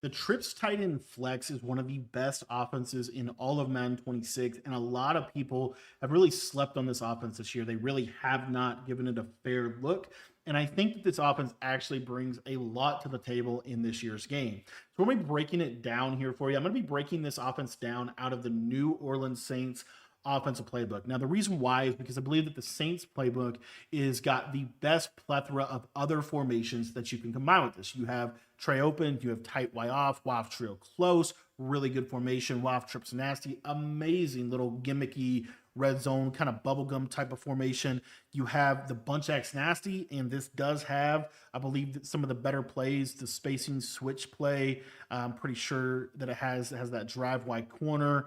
The trips tight end flex is one of the best offenses in all of Madden 26, and a lot of people have really slept on this offense this year. They really have not given it a fair look. And I think that this offense actually brings a lot to the table in this year's game. So we're going to be breaking it down here for you. I'm going to be breaking this offense down out of the New Orleans Saints offensive playbook. Now, the reason why is because I believe that the Saints playbook is got the best plethora of other formations that you can combine with this. You have tray open, you have tight Y off, trio close, really good formation, trips nasty, amazing little gimmicky red zone kind of bubblegum type of formation. You have the bunch X nasty, and this does have, I believe, that some of the better plays, the spacing switch play. I'm pretty sure that it has that drive Y corner.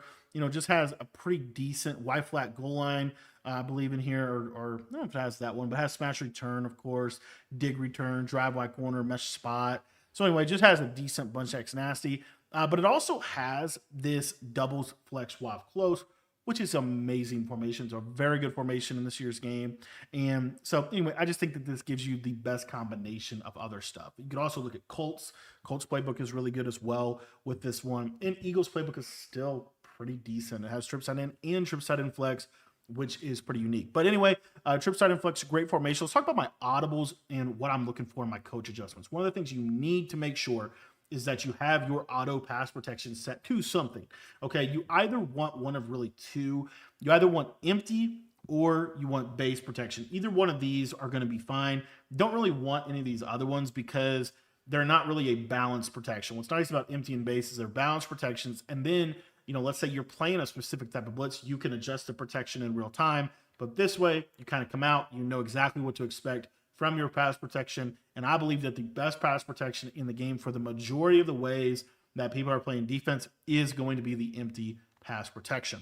Just has a pretty decent Y flat goal line, I believe in here, or I don't know if it has that one, but it has smash return, of course, dig return, drive Y corner, mesh spot. So anyway, it just has a decent bunch X nasty, but it also has this doubles flex WAF close, which is amazing formation. It's a very good formation in this year's game. And so anyway, I just think that this gives you the best combination of other stuff. You could also look at Colts. Colts playbook is really good as well with this one. And Eagles playbook is still pretty decent. It has trip side in and trip side in flex, which is pretty unique. But anyway, trip side and flex, great formation. Let's talk about my audibles and what I'm looking for in my coach adjustments. One of the things you need to make sure is that you have your auto pass protection set to something. Okay, you either want one of really two. You either want empty or you want base protection. Either one of these are going to be fine. Don't really want any of these other ones because they're not really a balanced protection. What's nice about empty and base is they're balanced protections. And then, let's say you're playing a specific type of blitz, you can adjust the protection in real time. But this way, you kind of come out, you know exactly what to expect from your pass protection. And I believe that the best pass protection in the game for the majority of the ways that people are playing defense is going to be the empty pass protection.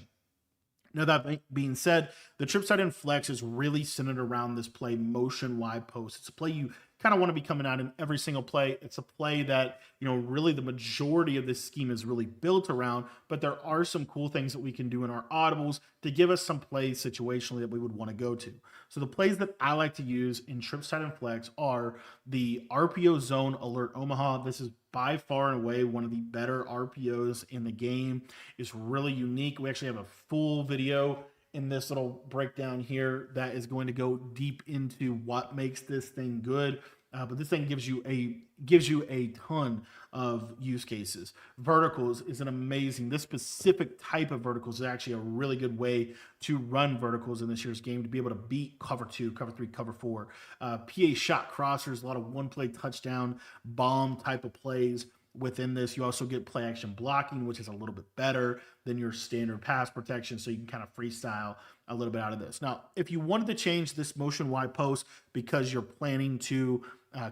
Now, that being said, the trip side and flex is really centered around this play motion wide post. It's a play you kind of want to be coming out in every single play. It's a play that, really the majority of this scheme is really built around, but there are some cool things that we can do in our audibles to give us some plays situationally that we would want to go to. So the plays that I like to use in trip side and flex are the RPO zone alert Omaha. This is by far and away one of the better RPOs in the game. It's really unique. We actually have a full video in this little breakdown here that is going to go deep into what makes this thing good. But this thing gives you a ton of use cases. Verticals is an amazing. This specific type of verticals is actually a really good way to run verticals in this year's game to be able to beat cover 2, cover 3, cover 4. PA shot crossers, a lot of one play touchdown bomb type of plays. Within this, you also get play action blocking, which is a little bit better than your standard pass protection, so you can kind of freestyle a little bit out of this. Now, if you wanted to change this motion wide post because you're planning to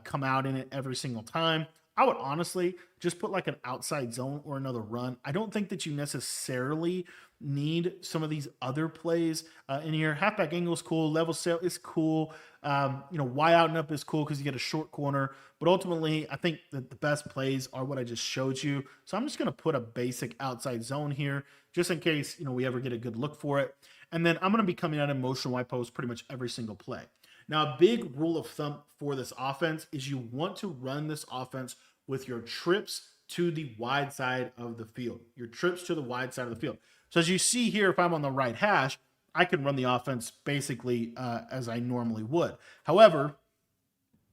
come out in it every single time, I would honestly just put like an outside zone or another run. I don't think that you necessarily need some of these other plays in here. Halfback angle is cool. Level sail is cool. Y out and up is cool because you get a short corner. But ultimately, I think that the best plays are what I just showed you. So I'm just going to put a basic outside zone here just in case, we ever get a good look for it. And then I'm going to be coming out in motion wide post pretty much every single play. Now, a big rule of thumb for this offense is you want to run this offense with your trips to the wide side of the field. Your trips to the wide side of the field. So as you see here, if I'm on the right hash, I can run the offense basically as I normally would. However,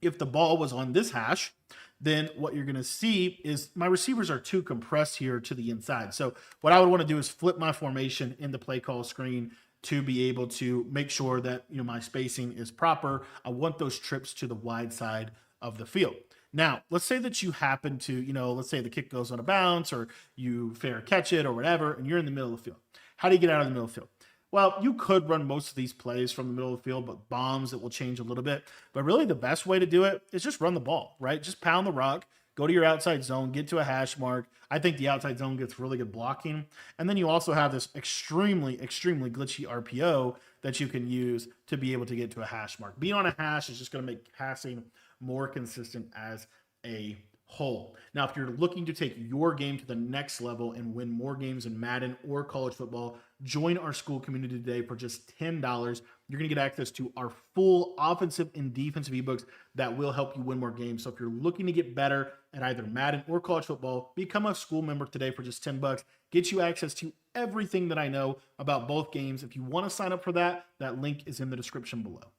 if the ball was on this hash, then what you're going to see is my receivers are too compressed here to the inside. So what I would want to do is flip my formation in the play call screen to be able to make sure that my spacing is proper. I want those trips to the wide side of the field. Now, let's say that you happen to, let's say the kick goes on a bounce or you fair catch it or whatever, and you're in the middle of the field. How do you get out of the middle of the field? Well, you could run most of these plays from the middle of the field, but bombs, it will change a little bit. But really the best way to do it is just run the ball, right? Just pound the rock, go to your outside zone, get to a hash mark. I think the outside zone gets really good blocking. And then you also have this extremely, extremely glitchy RPO that you can use to be able to get to a hash mark. Being on a hash is just going to make passing more consistent as a whole. Now, if you're looking to take your game to the next level and win more games in Madden or college football, join our school community today for just $10. you're going to get access to our full offensive and defensive ebooks that will help you win more games. So if you're looking to get better at either Madden or college football, become a school member today for just $10. Get you access to everything that I know about both games. If you want to sign up for that, that link is in the description below.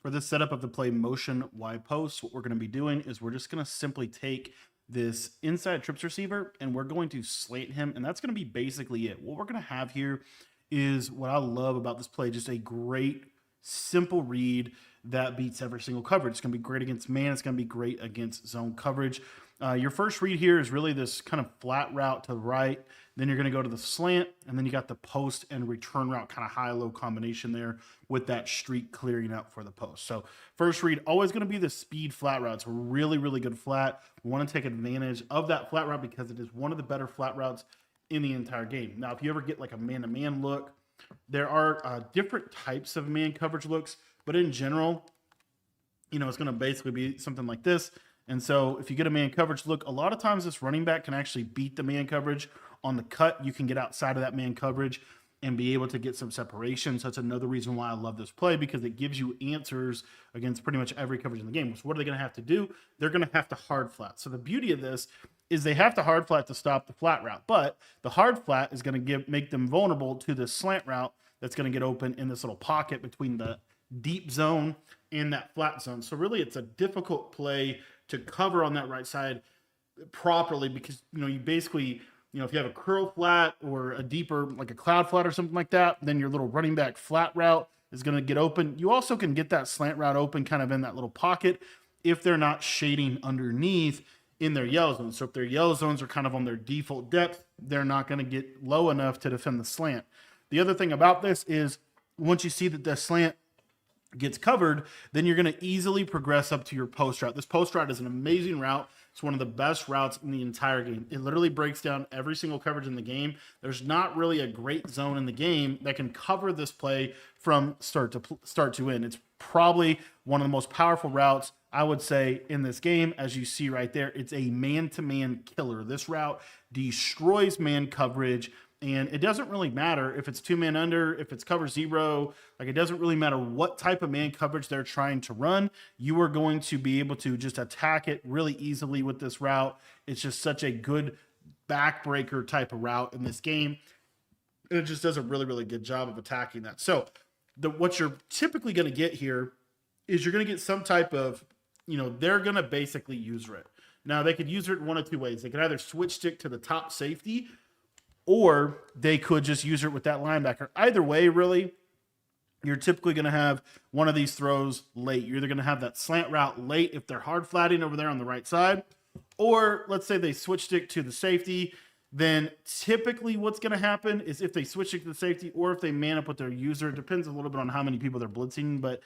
For this setup of the play motion wide post, what we're going to be doing is we're just going to simply take this inside trips receiver and we're going to slant him, and that's going to be basically it. What we're going to have here is what I love about this play, just a great simple read that beats every single coverage. It's going to be great against man. It's going to be great against zone coverage. Your first read here is really this kind of flat route to the right. Then you're going to go to the slant, and then you got the post and return route, kind of high-low combination there with that streak clearing out for the post. So first read, always going to be the speed flat route. It's a really, really good flat. We want to take advantage of that flat route because it is one of the better flat routes in the entire game. Now, if you ever get like a man-to-man look, there are different types of man coverage looks, but in general, it's going to basically be something like this. And so if you get a man coverage look, a lot of times this running back can actually beat the man coverage on the cut. You can get outside of that man coverage and be able to get some separation. So that's another reason why I love this play, because it gives you answers against pretty much every coverage in the game. So what are they going to have to do? They're going to have to hard flat. So the beauty of this is they have to hard flat to stop the flat route, but the hard flat is going to make them vulnerable to the slant route that's going to get open in this little pocket between the deep zone and that flat zone. So really it's a difficult play to cover on that right side properly, because you basically, if you have a curl flat or a deeper, like a cloud flat or something like that, then your little running back flat route is going to get open. You also can get that slant route open kind of in that little pocket if they're not shading underneath in their yellow zones. So if their yellow zones are kind of on their default depth, they're not going to get low enough to defend the slant. The other thing about this is once you see that the slant gets covered, then you're going to easily progress up to your post route. This post route is an amazing route. It's one of the best routes in the entire game. It literally breaks down every single coverage in the game. There's not really a great zone in the game that can cover this play from start to end. It's probably one of the most powerful routes, I would say, in this game. As you see right there, it's a man-to-man killer. This route destroys man coverage. And it doesn't really matter if it's 2-man under, if it's cover zero, like it doesn't really matter what type of man coverage they're trying to run. You are going to be able to just attack it really easily with this route. It's just such a good backbreaker type of route in this game. And it just does a really, really good job of attacking that. So what you're typically going to get here is you're going to get some type of, they're going to basically user it. Now, they could use it one of two ways. They could either switch stick to the top safety, or they could just use it with that linebacker. Either way, really, you're typically going to have one of these throws late. You're either going to have that slant route late if they're hard flatting over there on the right side, or let's say they switch stick to the safety. Then typically what's going to happen is if they switch stick to the safety or if they man up with their user, it depends a little bit on how many people they're blitzing, but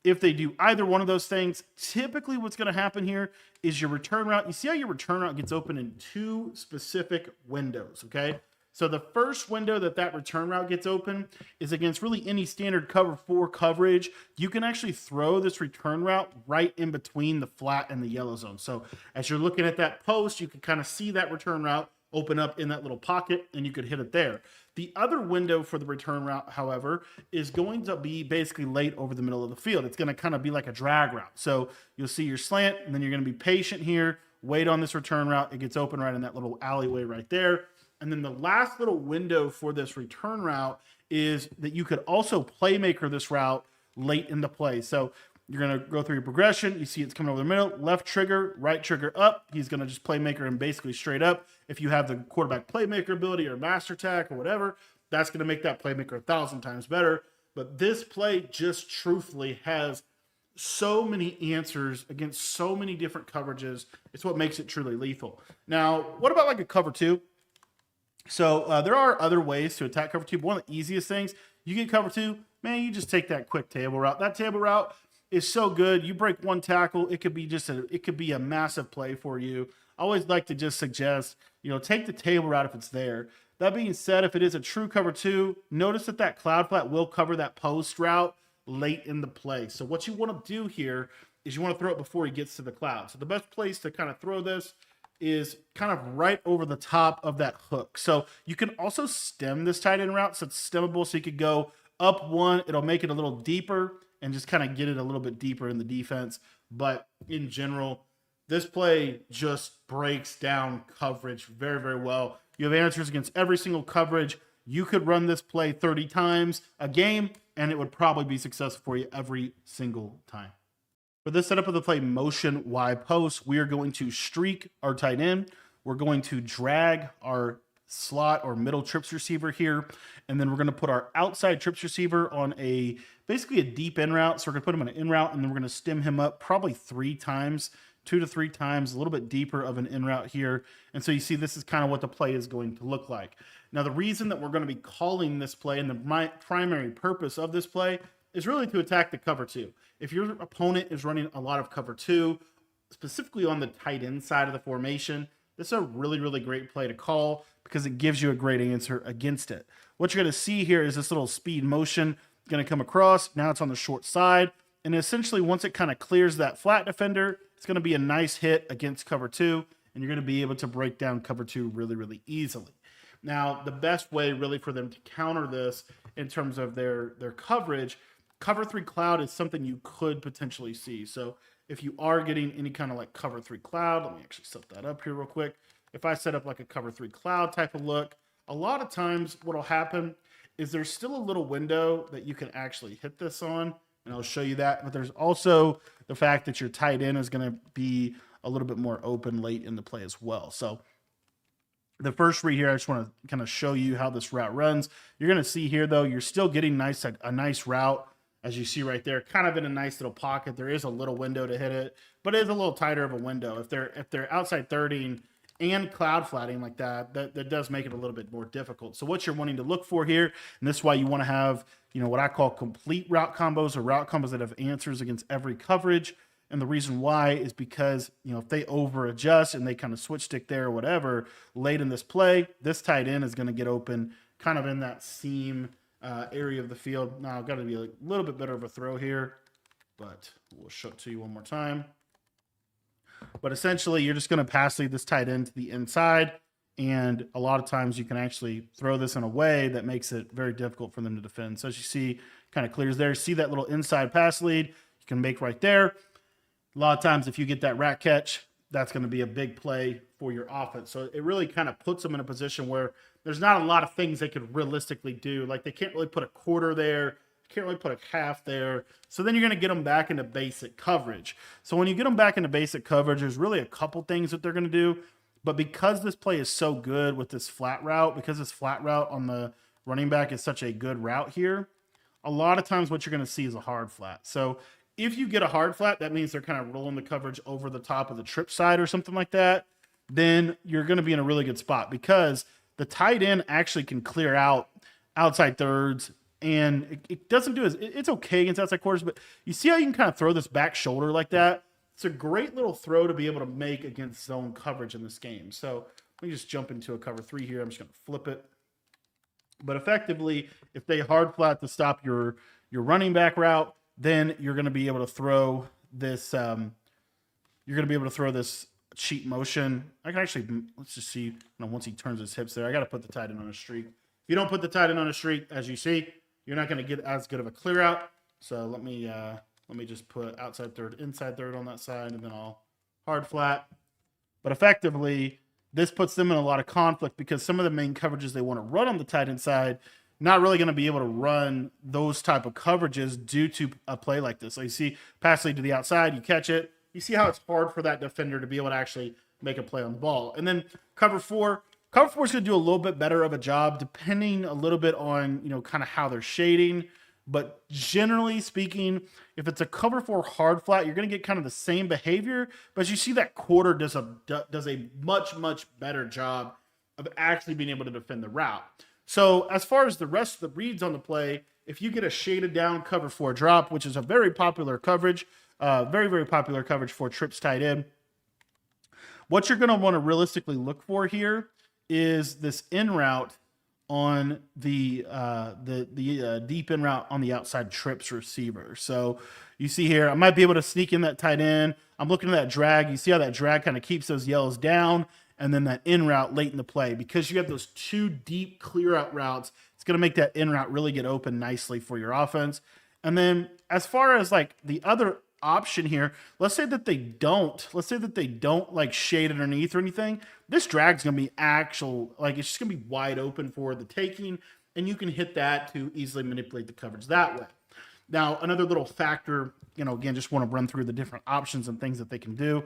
if they do either one of those things, typically what's going to happen here is your return route. You see how your return route gets open in two specific windows, okay? So the first window that return route gets open is against really any standard cover 4 coverage. You can actually throw this return route right in between the flat and the yellow zone. So as you're looking at that post, you can kind of see that return route open up in that little pocket, and you could hit it there. The other window for the return route, however, is going to be basically late over the middle of the field. It's going to kind of be like a drag route. So you'll see your slant, and then you're going to be patient here, wait on this return route. It gets open right in that little alleyway right there. And then the last little window for this return route is that you could also playmaker this route late in the play. So you're going to go through your progression. You see it's coming over the middle, left trigger, right trigger up. He's going to just playmaker him basically straight up. If you have the quarterback playmaker ability or master tack or whatever, that's going to make that playmaker 1,000 times better. But this play just truthfully has so many answers against so many different coverages. It's what makes it truly lethal. Now, what about like a cover 2? So there are other ways to attack cover 2, but one of the easiest things, you get cover 2, man, you just take that quick table route. That table route is so good. You break one tackle, it could be a massive play for you. I always like to just suggest, take the table route if it's there. That being said, if it is a true cover 2, notice that cloud flat will cover that post route late in the play. So what you want to do here is you want to throw it before he gets to the cloud. So the best place to kind of throw this is kind of right over the top of that hook. So you can also stem this tight end route, so it's stemmable, so you could go Up one, it'll make it a little deeper and just kind of get it a little bit deeper in the defense. But in general, this play just breaks down coverage very, very well. You have answers against every single coverage. You could run this play 30 times a game, and it would probably be successful for you every single time. For this setup of the play motion Y post, we are going to streak our tight end. We're going to drag our slot or middle trips receiver here, and then we're going to put our outside trips receiver on basically a deep in route. So we're going to put him on an in route, and then we're going to stem him up probably 3 times, 2 to 3 times, a little bit deeper of an in route here. And so you see this is kind of what the play is going to look like. Now, the reason that we're going to be calling this play and the primary purpose of this play is really to attack the cover 2. If your opponent is running a lot of cover 2, specifically on the tight end side of the formation, this is a really, really great play to call because it gives you a great answer against it. What you're going to see here is this little speed motion going to come across. Now it's on the short side. And essentially, once it kind of clears that flat defender, it's going to be a nice hit against cover 2, and you're going to be able to break down cover 2 really, really easily. Now, the best way really for them to counter this in terms of their coverage, cover 3 cloud is something you could potentially see. So if you are getting any kind of like cover 3 cloud, let me actually set that up here real quick. If I set up like a cover 3 cloud type of look, a lot of times what'll happen is there's still a little window that you can actually hit this on, and I'll show you that. But there's also the fact that your tight end is going to be a little bit more open late in the play as well. So the first read here, I just want to kind of show you how this route runs. You're going to see here, though, you're still getting a nice route, as you see right there, kind of in a nice little pocket. There is a little window to hit it, but it is a little tighter of a window. If they're outside 30 and cloud flatting like that does make it a little bit more difficult. So what you're wanting to look for here, and this is why you want to have, what I call complete route combos, or route combos that have answers against every coverage. And the reason why is because, if they over adjust and they kind of switch stick there or whatever late in this play, this tight end is going to get open kind of in that seam area of the field. Now I've got to be a little bit better of a throw here, but we'll show it to you one more time. But essentially, you're just going to pass lead this tight end to the inside, and a lot of times you can actually throw this in a way that makes it very difficult for them to defend. So as you see, kind of clears there. See that little inside pass lead you can make right there. A lot of times if you get that rat catch, that's going to be a big play for your offense. So it really kind of puts them in a position where there's not a lot of things they could realistically do. Like they can't really put a quarter there, can't really put a half there. So then you're going to get them back into basic coverage. So when you get them back into basic coverage, there's really a couple things that they're going to do. But because this play is so good with this flat route, because this flat route on the running back is such a good route here, a lot of times what you're going to see is a hard flat. So if you get a hard flat, that means they're kind of rolling the coverage over the top of the trip side or something like that. Then you're going to be in a really good spot because the tight end actually can clear out outside thirds, and it doesn't do it's okay against outside quarters, but you see how you can kind of throw this back shoulder like that? It's a great little throw to be able to make against zone coverage in this game. So let me just jump into a cover 3 here. I'm just going to flip it. But effectively, if they hard flat to stop your running back route, then you're going to be able to throw this. You're going to be able to throw this cheat motion. I can actually, let's just see. Once he turns his hips there, I got to put the tight end on a streak. If you don't put the tight end on a streak, as you see, you're not going to get as good of a clear out. So let me just put outside third, inside third on that side, and then I'll hard flat. But effectively, this puts them in a lot of conflict because some of the main coverages they want to run on the tight end side, not really going to be able to run those type of coverages due to a play like this. So you see pass lead to the outside, you catch it. You see how it's hard for that defender to be able to actually make a play on the ball. And then cover 4 is going to do a little bit better of a job depending a little bit on, kind of how they're shading. But generally speaking, if it's a cover 4 hard flat, you're going to get kind of the same behavior. But as you see, that quarter does a much, much better job of actually being able to defend the route. So as far as the rest of the reads on the play, if you get a shaded down cover 4 drop, which is a very popular coverage, very, very popular coverage for trips tight end, what you're going to want to realistically look for here is this in route on the deep in route on the outside trips receiver. So you see here, I might be able to sneak in that tight end. I'm looking at that drag. You see how that drag kind of keeps those yellows down, and then that in route late in the play. Because you have those 2 deep clear out routes, it's going to make that in route really get open nicely for your offense. And then as far as like the other option here, let's say that they don't like shade underneath or anything. This drag's going to be actual, like it's just going to be wide open for the taking, and you can hit that to easily manipulate the coverage that way. Now, another little factor, again, just want to run through the different options and things that they can do.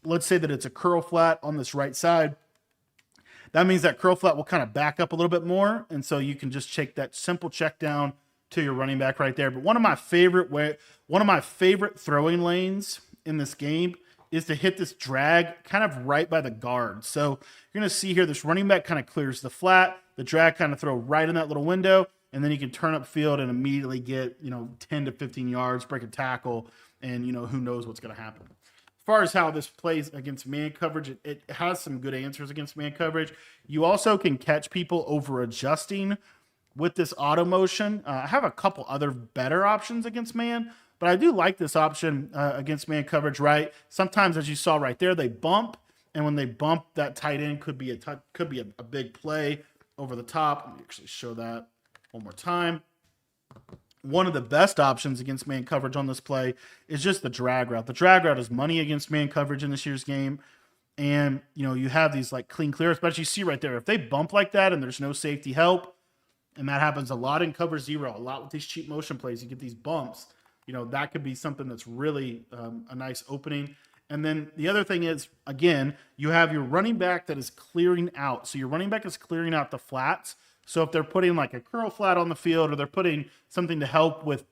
Let's say that it's a curl flat on this right side. That means that curl flat will kind of back up a little bit more, and so you can just take that simple check down to your running back right there. But one of my favorite throwing lanes in this game is to hit this drag kind of right by the guard. So you're going to see here, this running back kind of clears the flat, the drag kind of throw right in that little window, and then you can turn up field and immediately get, 10 to 15 yards, break a tackle, and, who knows what's going to happen. As far as how this plays against man coverage, it has some good answers against man coverage. You also can catch people over adjusting with this auto motion. I have a couple other better options against man, but I do like this option against man coverage, right? Sometimes, as you saw right there, they bump, and when they bump, that tight end could be a big play over the top. Let me actually show that one more time. One of the best options against man coverage on this play is just the drag route. The drag route is money against man coverage in this year's game. And, you have these like clean clears, but as you see right there, if they bump like that and there's no safety help, and that happens a lot in cover zero, a lot with these cheap motion plays, you get these bumps, that could be something that's really a nice opening. And then the other thing is, again, you have your running back that is clearing out. So your running back is clearing out the flats. So if they're putting like a curl flat on the field, or they're putting something to help with,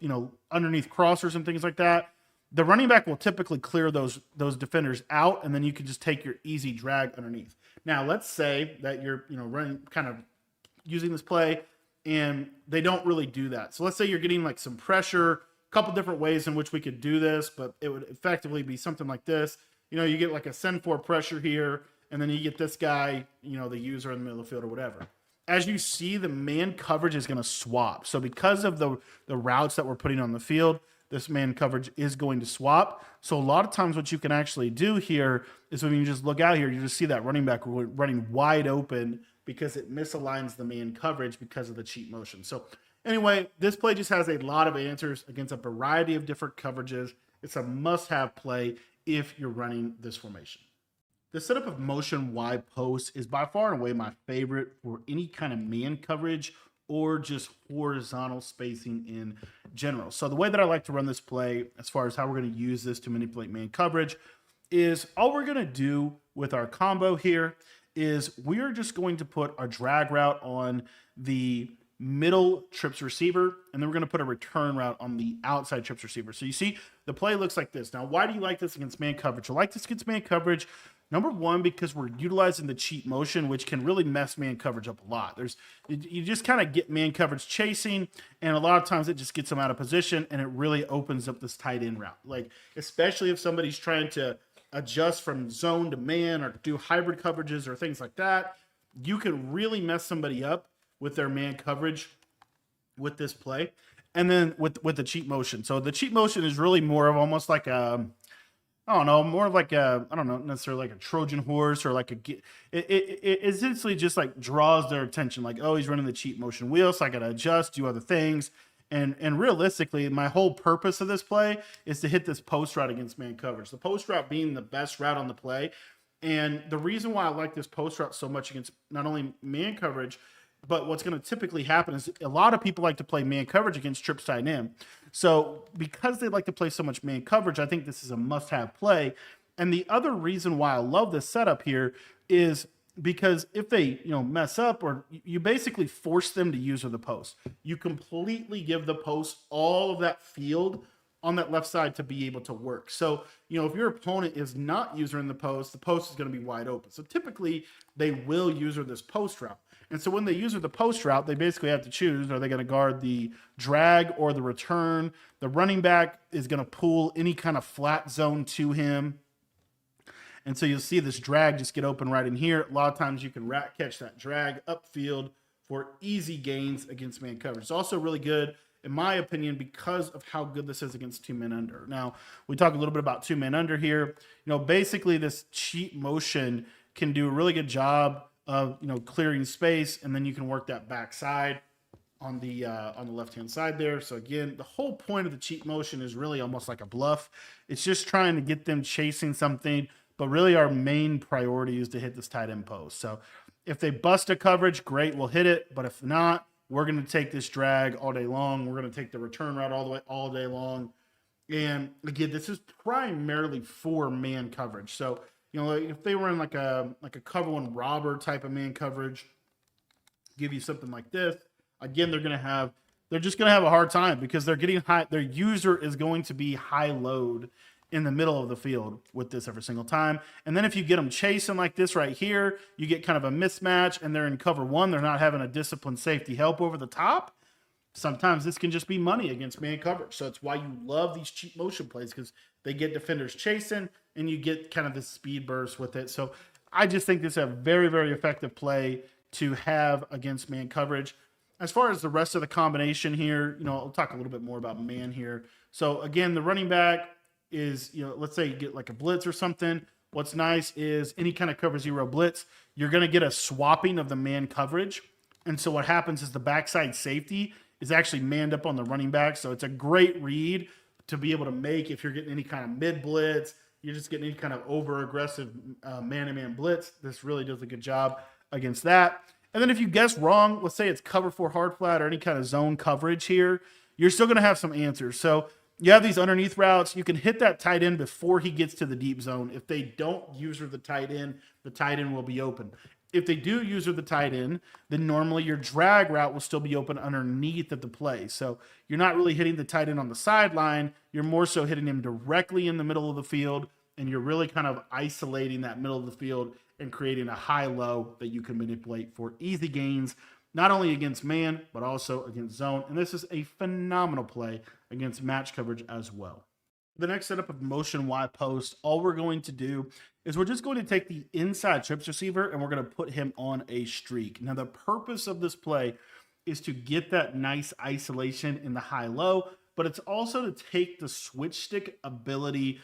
underneath crossers and things like that, the running back will typically clear those defenders out, and then you can just take your easy drag underneath. Now, let's say that you're, running, kind of using this play, and they don't really do that. So let's say you're getting like some pressure, a couple different ways in which we could do this, but it would effectively be something like this. You get like a send for pressure here, and then you get this guy, the user in the middle of the field or whatever. As you see, the man coverage is going to swap. So because of the routes that we're putting on the field, this man coverage is going to swap. So a lot of times what you can actually do here is when you just look out here, you just see that running back running wide open because it misaligns the man coverage because of the cheat motion. So anyway, this play just has a lot of answers against a variety of different coverages. It's a must-have play if you're running this formation. The setup of motion Y post is by far and away my favorite for any kind of man coverage or just horizontal spacing in general. So the way that I like to run this play, as far as how we're going to use this to manipulate man coverage, is all we're going to do with our combo here is we're just going to put a drag route on the middle trips receiver, and then we're going to put a return route on the outside trips receiver. So you see the play looks like this. Now, why do you like this against man coverage? I like this against man coverage, number one, because we're utilizing the cheat motion, which can really mess man coverage up a lot. You just kind of get man coverage chasing, and a lot of times it just gets them out of position, and it really opens up this tight end route. Like, especially if somebody's trying to adjust from zone to man or do hybrid coverages or things like that, you can really mess somebody up with their man coverage with this play. And then with the cheat motion. So the cheat motion is really more of almost like a, more of like a, I don't know, necessarily like a Trojan horse or like it essentially just like draws their attention. Like, oh, he's running the cheat motion wheel, so I got to adjust, do other things. And realistically, my whole purpose of this play is to hit this post route against man coverage. The post route being the best route on the play. And the reason why I like this post route so much against not only man coverage, but what's going to typically happen is a lot of people like to play man coverage against trips tight end. So because they like to play so much man coverage, I think this is a must-have play. And the other reason why I love this setup here is because if they mess up, or you basically force them to use the post. You completely give the post all of that field on that left side to be able to work. So, if your opponent is not using the post is going to be wide open. So typically they will use this post route. And so when they use the post route, they basically have to choose, are they going to guard the drag or the return? The running back is going to pull any kind of flat zone to him. And so you'll see this drag just get open right in here. A lot of times you can catch that drag upfield for easy gains against man coverage. It's also really good, in my opinion, because of how good this is against 2 men under. Now, we talk a little bit about 2 men under here. Basically this cheat motion can do a really good job of, clearing space, and then you can work that backside. on the left-hand side there. So again, the whole point of the cheat motion is really almost like a bluff. It's just trying to get them chasing something, but really our main priority is to hit this tight end post. So if they bust a coverage, great, we'll hit it. But if not, we're going to take this drag all day long. We're going to take the return route all day long. And again, this is primarily for man coverage. So, you know, like if they were in like a cover one robber type of man coverage, give you something like this, again, they're just going to have a hard time because they're getting high. Their user is going to be high load in the middle of the field with this every single time. And then if you get them chasing like this right here, you get kind of a mismatch and they're in cover one. They're not having a disciplined safety help over the top. Sometimes this can just be money against man coverage. So it's why you love these cheap motion plays, because they get defenders chasing and you get kind of this speed burst with it. So I just think this is a very, very effective play to have against man coverage. As far as the rest of the combination here, you know, I'll talk a little bit more about man here. So again, the running back is, you know, let's say you get like a blitz or something. What's nice is any kind of cover zero blitz, you're going to get a swapping of the man coverage. And so what happens is the backside safety is actually manned up on the running back. So it's a great read to be able to make if you're getting any kind of mid blitz, you're just getting any kind of over aggressive man-to-man blitz. This really does a good job against that. And then if you guess wrong, let's say it's cover four hard flat or any kind of zone coverage here, you're still going to have some answers. So you have these underneath routes. You can hit that tight end before he gets to the deep zone. If they don't user the tight end will be open. If they do user the tight end, then normally your drag route will still be open underneath of the play. So you're not really hitting the tight end on the sideline. You're more so hitting him directly in the middle of the field, and you're really kind of isolating that middle of the field and creating a high-low that you can manipulate for easy gains, not only against man, but also against zone. And this is a phenomenal play against match coverage as well. The next setup of motion Y post, all we're going to do is we're just going to take the inside trips receiver and we're going to put him on a streak. Now, the purpose of this play is to get that nice isolation in the high-low, but it's also to take the switch stick ability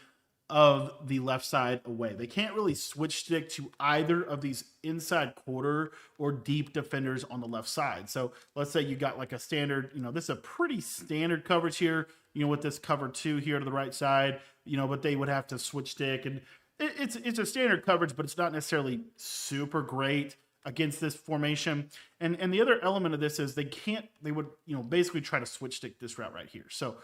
of the left side away. They can't really switch stick to either of these inside quarter or deep defenders on the left side. So let's say you got like a standard, you know, this is a pretty standard coverage here, you know, with this cover two here to the right side, you know, but they would have to switch stick, and it's a standard coverage, but it's not necessarily super great against this formation. And the other element of this is they would, you know, basically try to switch stick this route right here. So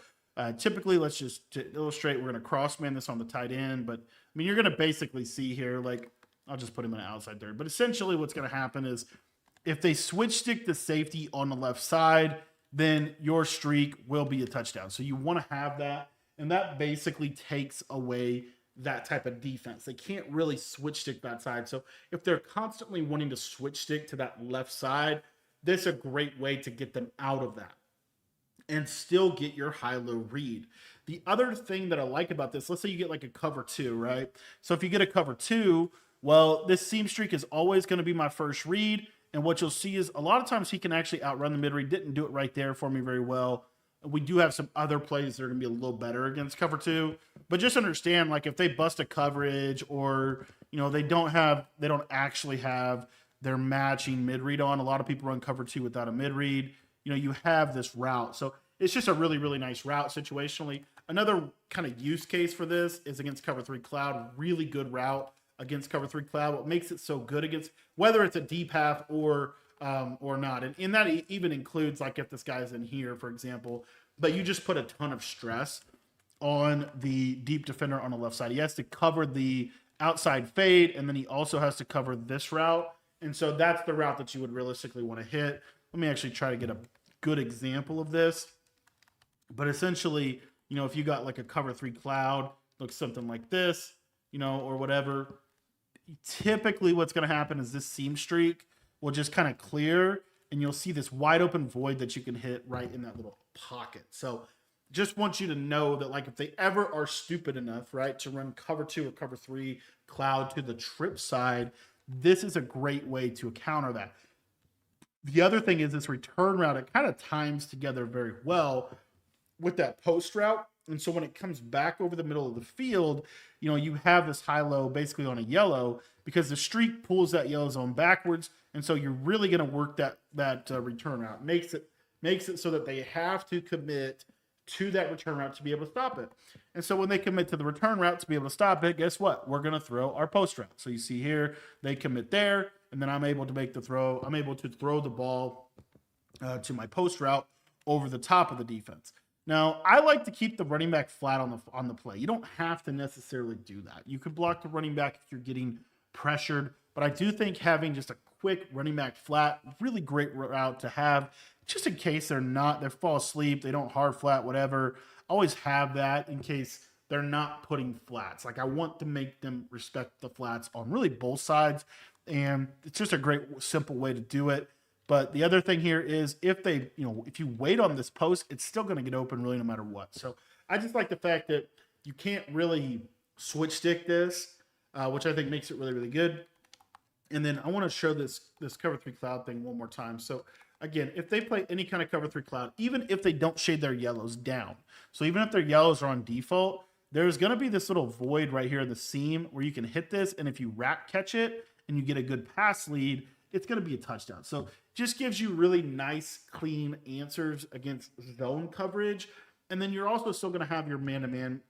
typically, let's just to illustrate, we're going to cross-man this on the tight end. But, I mean, you're going to basically see here, like, I'll just put him in an outside third. But essentially what's going to happen is if they switch stick the safety on the left side, then your streak will be a touchdown. So you want to have that. And that basically takes away that type of defense. They can't really switch stick that side. So if they're constantly wanting to switch stick to that left side, this is a great way to get them out of that and still get your high-low read. The other thing that I like about this, let's say you get like a cover two, right? So if you get a cover two, well, this seam streak is always going to be my first read. And what you'll see is a lot of times he can actually outrun the mid-read. Didn't do it right there for me very well. We do have some other plays that are going to be a little better against cover two. But just understand, like if they bust a coverage or, you know, they don't actually have their matching mid-read on. A lot of people run cover two without a mid-read. You know, you have this route. So it's just a really, really nice route situationally. Another kind of use case for this is against cover three cloud. Really good route against cover three cloud. What makes it so good against, whether it's a deep half or not. And that even includes like if this guy's in here, for example, but you just put a ton of stress on the deep defender on the left side. He has to cover the outside fade, and then he also has to cover this route. And so that's the route that you would realistically want to hit. Let me actually try to get a good example of this. But essentially, you know, if you got like a cover three cloud, looks something like this, you know, or whatever, typically what's going to happen is this seam streak will just kind of clear, and you'll see this wide open void that you can hit right in that little pocket. So just want you to know that, like, if they ever are stupid enough, right, to run cover two or cover three cloud to the trip side, this is a great way to counter that. The other thing is this return route, it kind of times together very well with that post route. And so when it comes back over the middle of the field, you know, you have this high-low basically on a yellow because the streak pulls that yellow zone backwards. And so you're really going to work that return route. Makes it makes it so that they have to commit to that return route to be able to stop it. And so when they commit to the return route to be able to stop it, guess what? We're going to throw our post route. So you see here, they commit there, and then I'm able to make the throw. I'm able to throw the ball to my post route over the top of the defense. Now, I like to keep the running back flat on the play. You don't have to necessarily do that. You could block the running back if you're getting pressured, but I do think having just a quick running back flat, really great route to have, just in case they fall asleep, they don't hard flat, whatever. Always have that in case they're not putting flats. Like I want to make them respect the flats on really both sides, and it's just a great simple way to do it. But the other thing here is if you wait on this post, it's still going to get open really no matter what. So I just like the fact that you can't really switch stick this, which I think makes it really, really good. And then I want to show this cover 3 cloud thing one more time. So again, if they play any kind of cover 3 cloud, even if they don't shade their yellows down, so even if their yellows are on default, there's going to be this little void right here in the seam where you can hit this. And if you rack catch it and you get a good pass lead, it's going to be a touchdown. So just gives you really nice, clean answers against zone coverage. And then you're also still going to have your man-to-man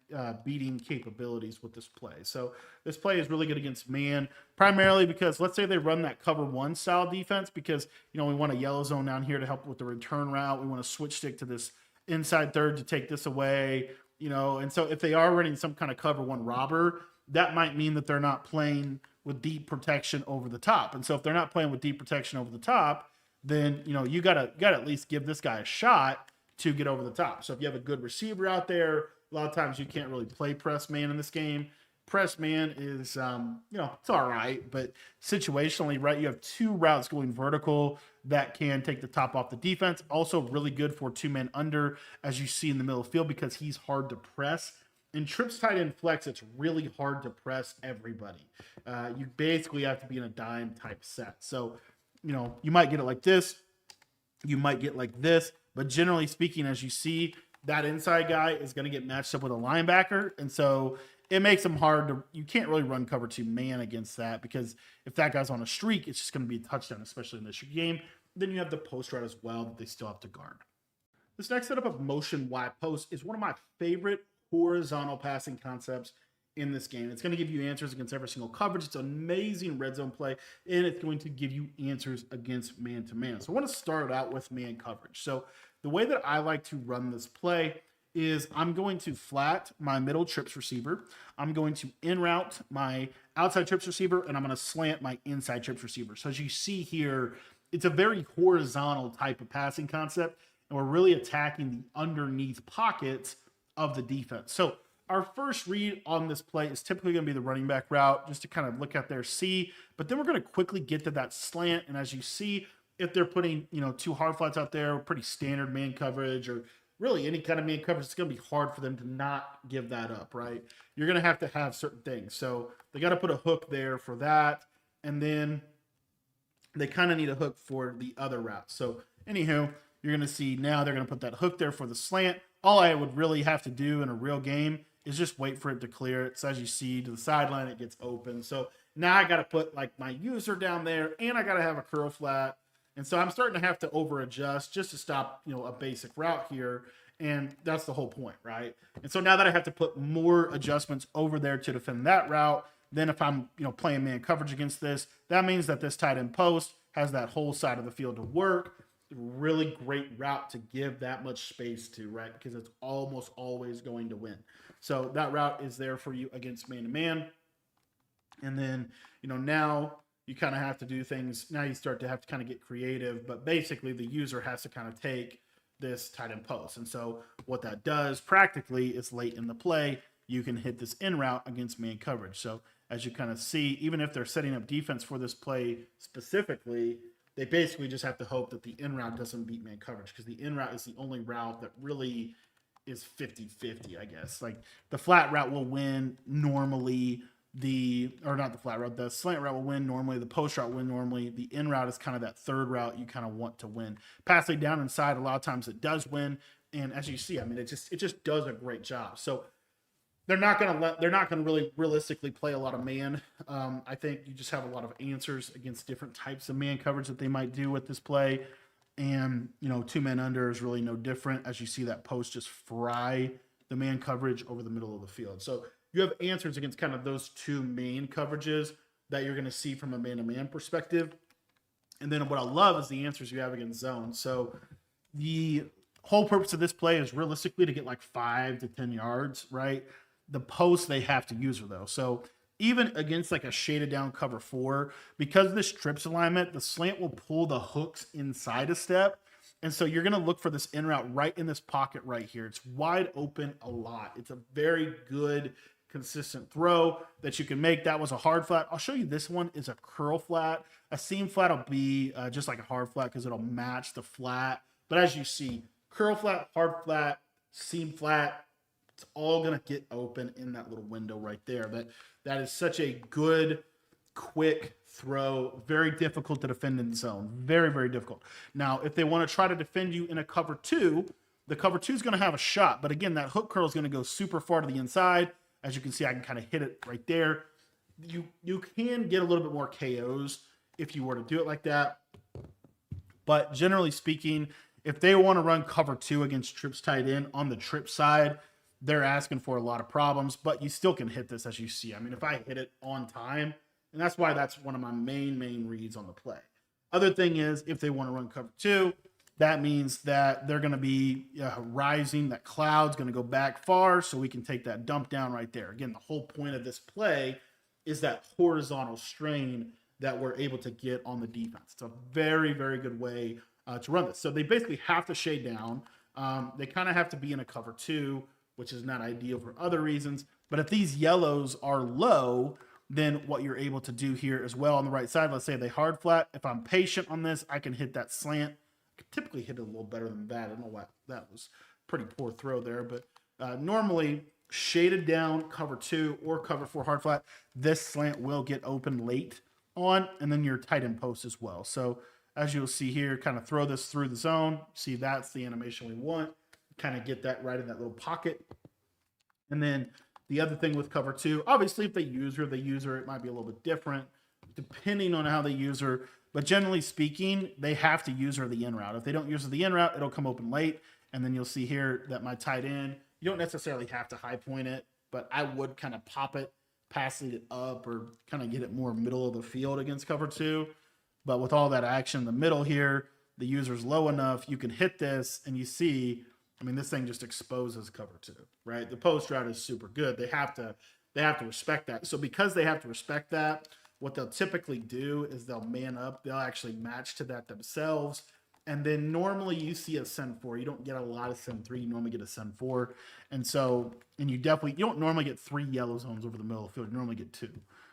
beating capabilities with this play. So this play is really good against man, primarily because let's say they run that cover 1 style defense because, we want a yellow zone down here to help with the return route. We want to switch stick to this inside third to take this away, And so if they are running some kind of cover 1 robber, that might mean that they're not playing with deep protection over the top. And so if they're not playing with deep protection over the top, then, you gotta at least give this guy a shot to get over the top. So if you have a good receiver out there, a lot of times you can't really play press man in this game. Press man is, it's all right, but situationally, right, you have 2 routes going vertical that can take the top off the defense. Also really good for 2-man under, as you see in the middle of the field, because he's hard to press. In trips tight end flex, it's really hard to press everybody. You basically have to be in a dime type set. So, you might get it like this. You might get like this. But generally speaking, as you see, that inside guy is going to get matched up with a linebacker. And so it makes them hard you can't really run cover 2 man against that, because if that guy's on a streak, it's just going to be a touchdown, especially in this game. Then you have the post route as well that they still have to guard. This next setup of motion Y post is one of my favorite horizontal passing concepts in this game. It's going to give you answers against every single coverage. It's an amazing red zone play, and it's going to give you answers against man-to-man. So I want to start out with man coverage. So the way that I like to run this play is I'm going to flat my middle trips receiver. I'm going to in route my outside trips receiver, and I'm going to slant my inside trips receiver. So as you see here, it's a very horizontal type of passing concept, and we're really attacking the underneath pockets of the defense. So our first read on this play is typically going to be the running back route, just to kind of look at their C, but then we're going to quickly get to that slant. And as you see, if they're putting, 2 hard flats out there, pretty standard man coverage, or really any kind of man coverage, it's going to be hard for them to not give that up, right? You're going to have certain things. So they got to put a hook there for that. And then they kind of need a hook for the other route. So anywho, you're going to see now they're going to put that hook there for the slant. All I would really have to do in a real game is just wait for it to clear it. So as you see to the sideline, it gets open. So now I got to put like my user down there, and I got to have a curl flat. And so I'm starting to have to over adjust just to stop, a basic route here. And that's the whole point, right? And so now that I have to put more adjustments over there to defend that route, then if I'm, playing man coverage against this, that means that this tight end post has that whole side of the field to work. Really great route to give that much space to, right? Because it's almost always going to win. So that route is there for you against man-to-man. And then, now you kind of have to do things. Now you start to have to kind of get creative, but basically the user has to kind of take this tight end post. And so what that does practically is late in the play, you can hit this in route against man coverage. So as you kind of see, even if they're setting up defense for this play specifically, they basically just have to hope that the in route doesn't beat man coverage, because the in route is the only route that really is 50-50, I guess. Like the flat route will win normally, the slant route will win normally, the post route will win normally. The in route is kind of that third route you kind of want to win. Passing down inside, a lot of times it does win. And as you see, it just does a great job. So they're not going to really realistically play a lot of man. I think you just have a lot of answers against different types of man coverage that they might do with this play. And, you know, 2 men under is really no different, as you see that post just fry the man coverage over the middle of the field. So you have answers against kind of those two main coverages that you're going to see from a man-to-man perspective. And then what I love is the answers you have against zone. So the whole purpose of this play is realistically to get like 5 to 10 yards, right? The post they have to use her though. So even against like a shaded down cover 4, because of this trips alignment, the slant will pull the hooks inside a step. And so you're going to look for this in route right in this pocket right here. It's wide open a lot. It's a very good, consistent throw that you can make. That was a hard flat. I'll show you this one is a curl flat. A seam flat will be just like a hard flat because it'll match the flat. But as you see, curl flat, hard flat, seam flat, it's all going to get open in that little window right there. That is such a good, quick throw. Very difficult to defend in zone. Very, very difficult. Now, if they want to try to defend you in a cover 2, the cover 2 is going to have a shot. But again, that hook curl is going to go super far to the inside. As you can see, I can kind of hit it right there. You can get a little bit more KOs if you were to do it like that. But generally speaking, if they want to run cover 2 against trips tight end on the trip side, they're asking for a lot of problems, but you still can hit this, as you see. I mean, if I hit it on time, and that's why that's one of my main reads on the play. Other thing is, if they want to run cover 2, that means that they're going to be rising. That cloud's going to go back far, so we can take that dump down right there. Again, the whole point of this play is that horizontal strain that we're able to get on the defense. It's a very, very good way to run this. So they basically have to shade down. They kind of have to be in a cover 2, which is not ideal for other reasons. But if these yellows are low, then what you're able to do here as well on the right side, let's say they hard flat. If I'm patient on this, I can hit that slant. I could typically hit it a little better than that. I don't know why that was a pretty poor throw there. But normally shaded down cover 2 or cover 4 hard flat, this slant will get open late on, and then your tight end post as well. So as you'll see here, kind of throw this through the zone. See, that's the animation we want. Kind of get that right in that little pocket. And then the other thing with cover 2, obviously if they use her, it might be a little bit different depending on how they use her. But generally speaking, they have to use her the in route. If they don't use her the in route, it'll come open late. And then you'll see here that my tight end, you don't necessarily have to high point it, but I would kind of pop it, pass it up, or kind of get it more middle of the field against cover 2. But with all that action in the middle here, the user's low enough, you can hit this and you see, I mean, this thing just exposes cover 2, right? The post route is super good. They have to respect that. So because they have to respect that, what they'll typically do is they'll man up. They'll actually match to that themselves. And then normally you see a send 4. You don't get a lot of send 3. You normally get a send 4. And so, and you don't normally get 3 yellow zones over the middle of the field. You normally get 2.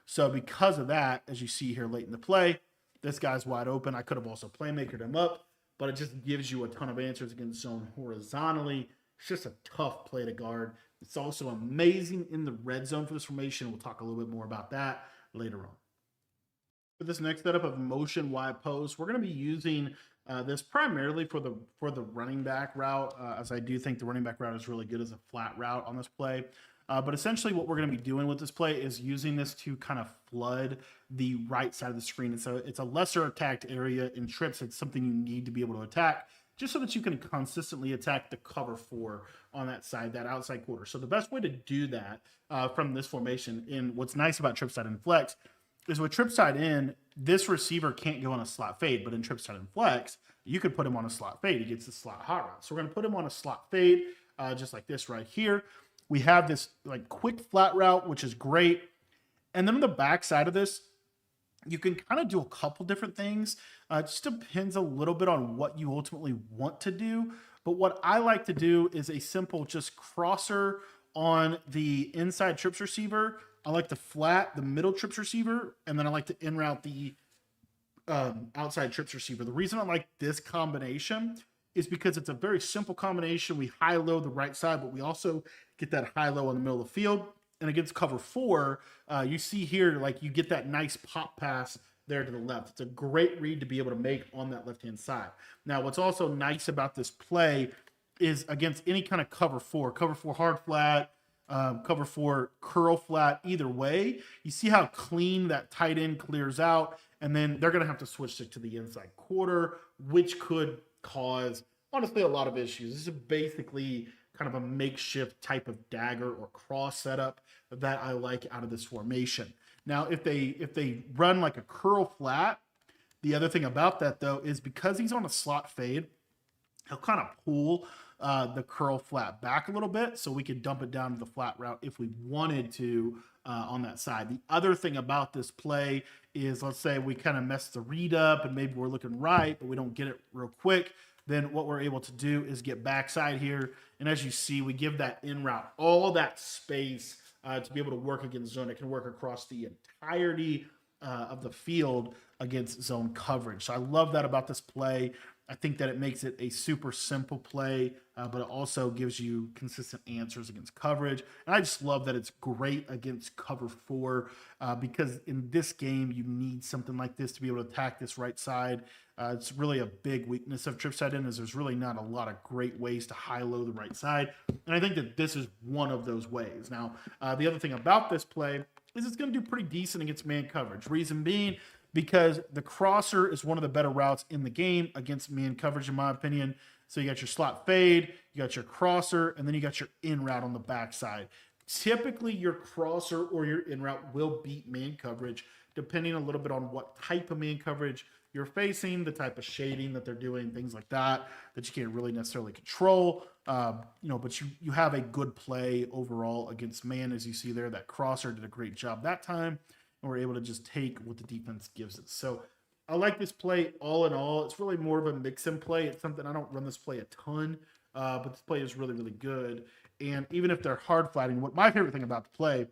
So because of that, as you see here late in the play, this guy's wide open. I could have also playmakered him up, but it just gives you a ton of answers against zone horizontally. It's just a tough play to guard. It's also amazing in the red zone for this formation. We'll talk a little bit more about that later on. For this next setup of motion wide post, we're going to be using this primarily for the running back route, as I do think the running back route is really good as a flat route on this play. But essentially what we're going to be doing with this play is using this to kind of flood the right side of the screen. And so it's a lesser attacked area in trips. It's something you need to be able to attack just so that you can consistently attack the cover 4 on that side, that outside quarter. So the best way to do that from this formation, and what's nice about trip side and flex, is with trip side in, this receiver can't go on a slot fade, but in trip side and flex, you could put him on a slot fade. He gets the slot hot route. So we're going to put him on a slot fade, just like this right here. We have this like quick flat route, which is great. And then on the back side of this, you can kind of do a couple different things. It just depends a little bit on what you ultimately want to do. But what I like to do is a simple just crosser on the inside trips receiver. I like to flat the middle trips receiver, and then I like to in route the outside trips receiver. The reason I like this combination is because it's a very simple combination. We high-low the right side, but we also get that high-low in the middle of the field. And against cover 4, you see here, like you get that nice pop pass there to the left. It's a great read to be able to make on that left-hand side. Now, what's also nice about this play is against any kind of cover 4 hard flat, cover 4 curl flat, either way, you see how clean that tight end clears out. and then they're going to have to switch it to the inside quarter, which could cause, honestly, a lot of issues. This is basically kind of a makeshift type of dagger or cross setup that I like out of this formation. Now, if they run like a curl flat, the other thing about that though is because he's on a slot fade, he'll kind of pull the curl flat back a little bit, so we could dump it down to the flat route if we wanted to on that side. The other thing about this play is, let's say we kind of mess the read up and maybe we're looking right, but we don't get it real quick. Then what we're able to do is get backside here. And as you see, we give that in route all that space to be able to work against zone. It can work across the entirety of the field against zone coverage. So I love that about this play. I think that it makes it a super simple play, but it also gives you consistent answers against coverage. And I just love that it's great against cover 4 because in this game, you need something like this to be able to attack this right side. It's really a big weakness of trip side in is there's really not a lot of great ways to high-low the right side. And I think that this is one of those ways. Now, the other thing about this play is it's going to do pretty decent against man coverage. Reason being, because the crosser is one of the better routes in the game against man coverage, in my opinion. So you got your slot fade, you got your crosser, and then you got your in route on the backside. Typically, your crosser or your in route will beat man coverage, depending a little bit on what type of man coverage you're facing, the type of shading that they're doing, things like that, that you can't really necessarily control. But you have a good play overall against man, as you see there. That crosser did a great job that time. And we're able to just take what the defense gives us. So I like this play all in all. It's really more of a mix-in play. It's something I don't run this play a ton, but this play is really, really good. And even if they're hard flatting, what my favorite thing about the play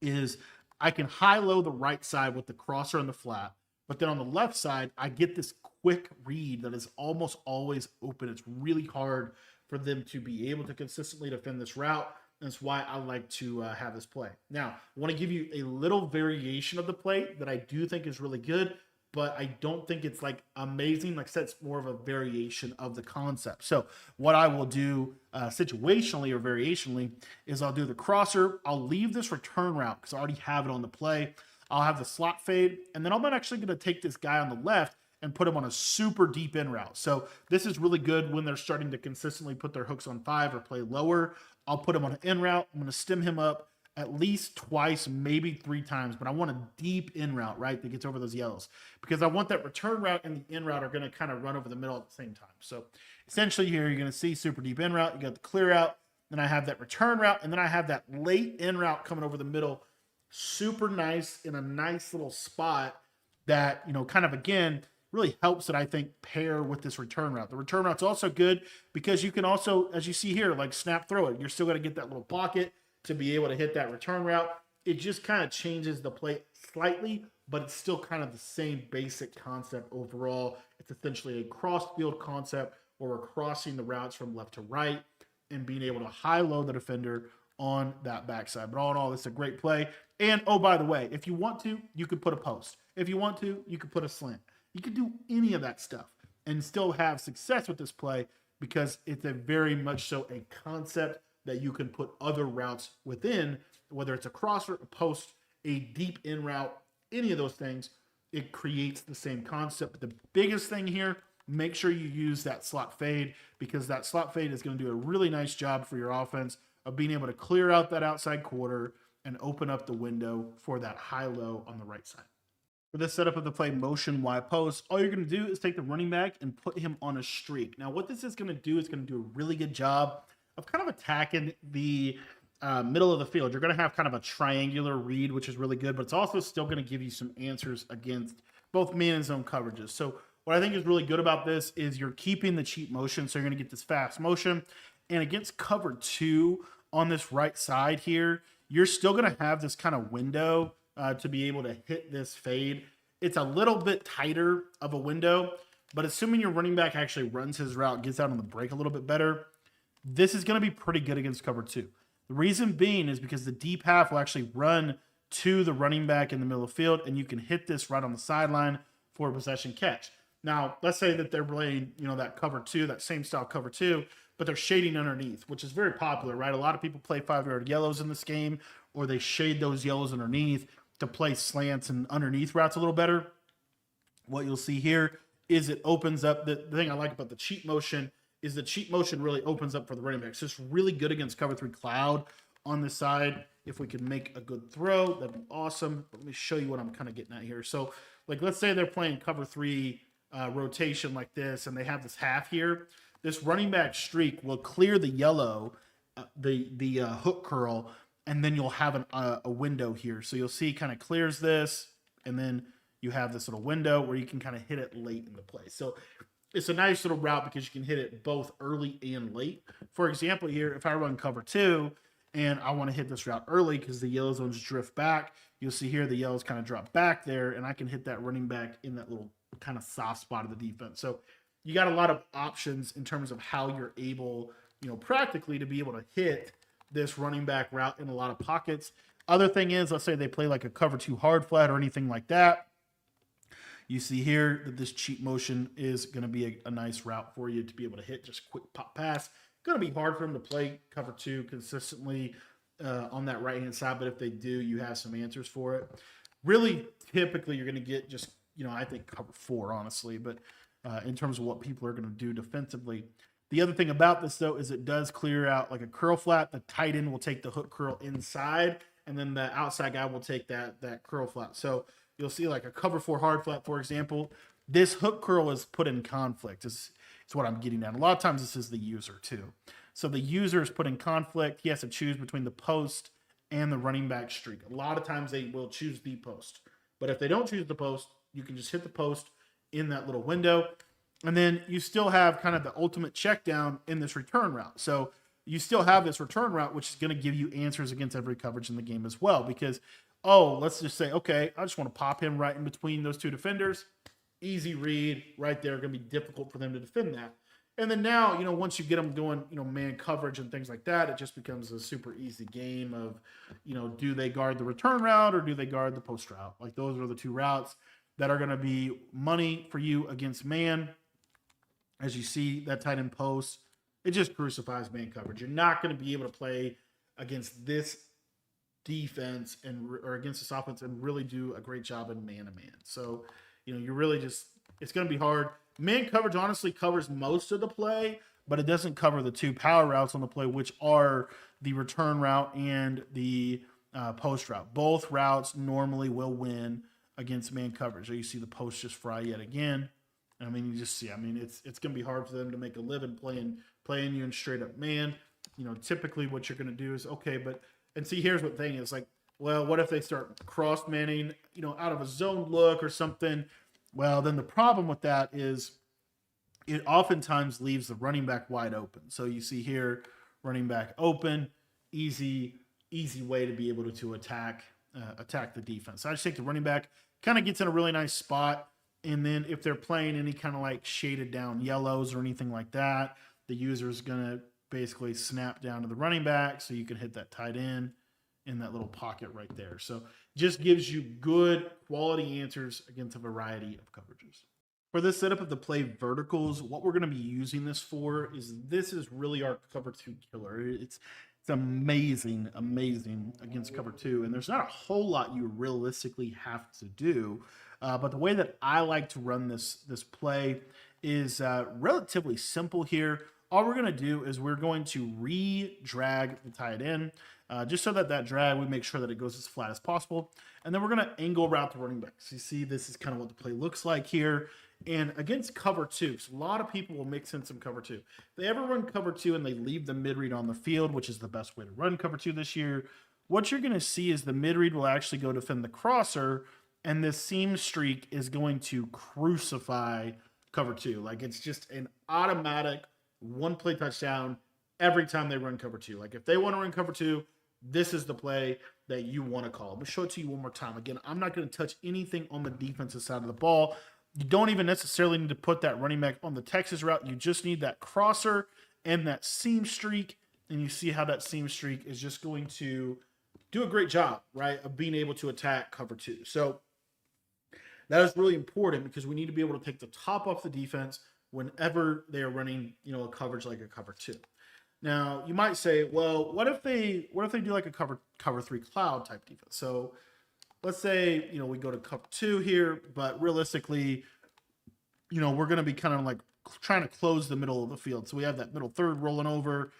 is I can high-low the right side with the crosser and the flat, but then on the left side, I get this quick read that is almost always open. It's really hard for them to be able to consistently defend this route. That's why I like to have this play. Now, I want to give you a little variation of the play that I do think is really good, but I don't think it's like amazing. Like I said, it's more of a variation of the concept. So what I will do situationally or variationally is I'll do the crosser. I'll leave this return route because I already have it on the play. I'll have the slot fade, and then I'm not actually going to take this guy on the left and put him on a super deep in route. So this is really good when they're starting to consistently put their hooks on 5 or play lower. I'll put him on an in route. I'm going to stem him up at least twice, maybe 3 times, but I want a deep in route, right, that gets over those yellows because I want that return route and the in route are going to kind of run over the middle at the same time. So essentially here, you're going to see super deep in route. You got the clear out, then I have that return route, and then I have that late in route coming over the middle. Super nice in a nice little spot that, kind of, again, really helps that I think pair with this return route. The return route's also good because you can also, as you see here, like snap throw it. You're still going to get that little pocket to be able to hit that return route. It just kind of changes the play slightly, but it's still kind of the same basic concept overall. It's essentially a cross field concept where we're crossing the routes from left to right and being able to high-low the defender on that backside. But all in all, it's a great play. And, oh, by the way, if you want to, you could put a post. If you want to, you could put a slant. You could do any of that stuff and still have success with this play because it's a very much so a concept that you can put other routes within, whether it's a crosser, a post, a deep in route, any of those things. It creates the same concept. But the biggest thing here, make sure you use that slot fade because that slot fade is going to do a really nice job for your offense of being able to clear out that outside quarter and open up the window for that high-low on the right side. For this setup of the play motion Y post, all you're going to do is take the running back and put him on a streak. Now, what this is going to do is going to do a really good job of kind of attacking the middle of the field. You're going to have kind of a triangular read, which is really good, but it's also still going to give you some answers against both man and zone coverages. So what I think is really good about this is you're keeping the cheat motion, so you're going to get this fast motion. And against cover 2 on this right side here, you're still going to have this kind of window to be able to hit this fade. It's a little bit tighter of a window, but assuming your running back actually runs his route, gets out on the break a little bit better, this is going to be pretty good against cover 2. The reason being is because the deep half will actually run to the running back in the middle of the field, and you can hit this right on the sideline for a possession catch. Now, let's say that they're playing, that cover 2, that same style cover 2, but they're shading underneath, which is very popular, right? A lot of people play 5-yard yellows in this game, or they shade those yellows underneath to play slants and underneath routes a little better. what you'll see here is it opens up. The thing I like about the cheat motion is the cheat motion really opens up for the running back. So it's really good against cover 3 cloud on the side. If we could make a good throw, that'd be awesome. Let me show you what I'm kind of getting at here. So like, let's say they're playing cover 3 rotation like this, and they have this half here. This running back streak will clear the yellow, the hook curl, and then you'll have a window here. So you'll see kind of clears this, and then you have this little window where you can kind of hit it late in the play. So it's a nice little route because you can hit it both early and late. For example, here, if I run cover 2 and I want to hit this route early because the yellow zones drift back, you'll see here the yellows kind of drop back there, and I can hit that running back in that little kind of soft spot of the defense. So you got a lot of options in terms of how you're able, practically to be able to hit this running back route in a lot of pockets. Other thing is, let's say they play like a cover 2 hard flat or anything like that. You see here that this cheat motion is going to be a nice route for you to be able to hit just quick pop pass. Going to be hard for them to play cover 2 consistently on that right-hand side, but if they do, you have some answers for it. Really, typically, you're going to get just, I think cover 4, honestly, but in terms of what people are going to do defensively. The other thing about this, though, is it does clear out like a curl flat. The tight end will take the hook curl inside, and then the outside guy will take that curl flat. So you'll see like a cover 4 hard flat, for example. This hook curl is put in conflict. It's what I'm getting at. A lot of times this is the user too. So the user is put in conflict. He has to choose between the post and the running back streak. A lot of times they will choose the post. But if they don't choose the post, you can just hit the post in that little window. And then you still have kind of the ultimate check down in this return route. So you still have this return route, which is going to give you answers against every coverage in the game as well. Because, let's just say, okay, I just want to pop him right in between those 2 defenders. Easy read right there. Going to be difficult for them to defend that. And then now, once you get them doing, man coverage and things like that, it just becomes a super easy game of, do they guard the return route or do they guard the post route? Like those are the 2 routes that are going to be money for you against man. As you see that tight end post, it just crucifies man coverage. You're not going to be able to play against this defense or against this offense and really do a great job in man-to-man. So, you really just, it's going to be hard. Man coverage honestly covers most of the play, but it doesn't cover the 2 power routes on the play, which are the return route and the post route. Both routes normally will win against man coverage. So you see the post just fry yet again. I mean, you just see, it's going to be hard for them to make a living playing you in straight up man. Typically what you're going to do is, and see, here's what the thing is, like, well, what if they start cross manning, out of a zone look or something? Well, then the problem with that is it oftentimes leaves the running back wide open. So you see here, running back open, easy way to be able to attack the defense. So I just think the running back kind of gets in a really nice spot. And then if they're playing any kind of like shaded down yellows or anything like that, the user is going to basically snap down to the running back so you can hit that tight end in that little pocket right there. So just gives you good quality answers against a variety of coverages. For this setup of the play verticals, what we're going to be using this for is this is really our cover 2 killer. It's amazing against cover 2. And there's not a whole lot you realistically have to do. But the way that I like to run this play is relatively simple here. All we're going to do is we're going to re-drag the tight end, just so that drag, we make sure that it goes as flat as possible. And then we're going to angle route the running backs. You see, this is kind of what the play looks like here. And against cover 2, so a lot of people will mix in some cover 2. If they ever run cover 2 and they leave the mid-read on the field, which is the best way to run cover 2 this year, what you're going to see is the mid-read will actually go defend the crosser, and this seam streak is going to crucify cover 2. Like, it's just an automatic one-play touchdown every time they run cover 2. Like, if they want to run cover 2, this is the play that you want to call. I'm going to show it to you one more time. Again, I'm not going to touch anything on the defensive side of the ball. You don't even necessarily need to put that running back on the Texas route. You just need that crosser and that seam streak, and you see how that seam streak is just going to do a great job, right, of being able to attack cover 2. So that is really important because we need to be able to take the top off the defense whenever they are running, a coverage like a cover 2. Now, you might say, well, what if they do like a cover 3 cloud type defense? So let's say, we go to cover 2 here, but realistically, we're going to be kind of like trying to close the middle of the field. So we have that middle third rolling over.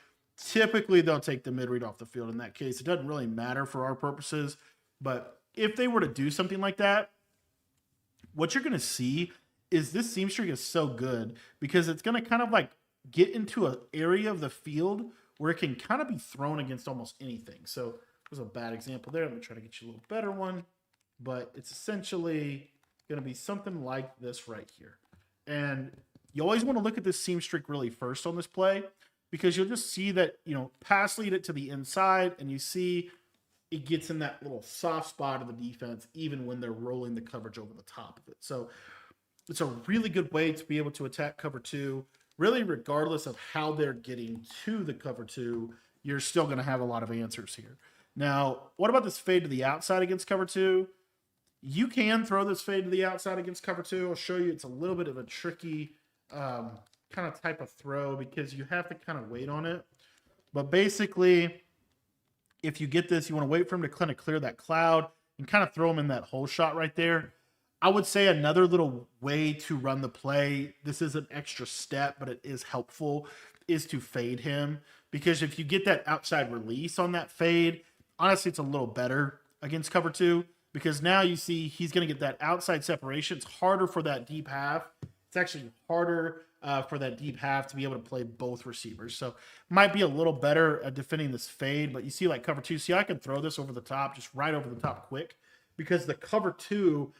Typically, they'll take the mid read off the field in that case. It doesn't really matter for our purposes. But if they were to do something like that, what you're going to see is this seam streak is so good because it's going to kind of like get into an area of the field where it can kind of be thrown against almost anything. So there's a bad example there. I'm going to try to get you a little better one. But it's essentially going to be something like this right here. And you always want to look at this seam streak really first on this play because you'll just see that, pass lead it to the inside and you see it gets in that little soft spot of the defense even when they're rolling the coverage over the top of it. So it's a really good way to be able to attack cover two. Really, regardless of how they're getting to the cover two, you're still going to have a lot of answers here. Now, what about this fade to the outside against cover two? You can throw this fade to the outside against cover two. I'll show you it's a little bit of a tricky kind of type of throw because you have to kind of wait on it. But basically, if you get this, you want to wait for him to kind of clear that cloud and kind of throw him in that hole shot right there. I would say another little way to run the play, this is an extra step, but it is helpful, is to fade him. Because if you get that outside release on that fade, honestly, it's a little better against cover two. Because now you see he's going to get that outside separation. It's harder for that deep half. It's actually harder for that deep half to be able to play both receivers. So might be a little better at defending this fade. But you see like cover two. See, I can throw this over the top, just right over the top quick. Because the cover two,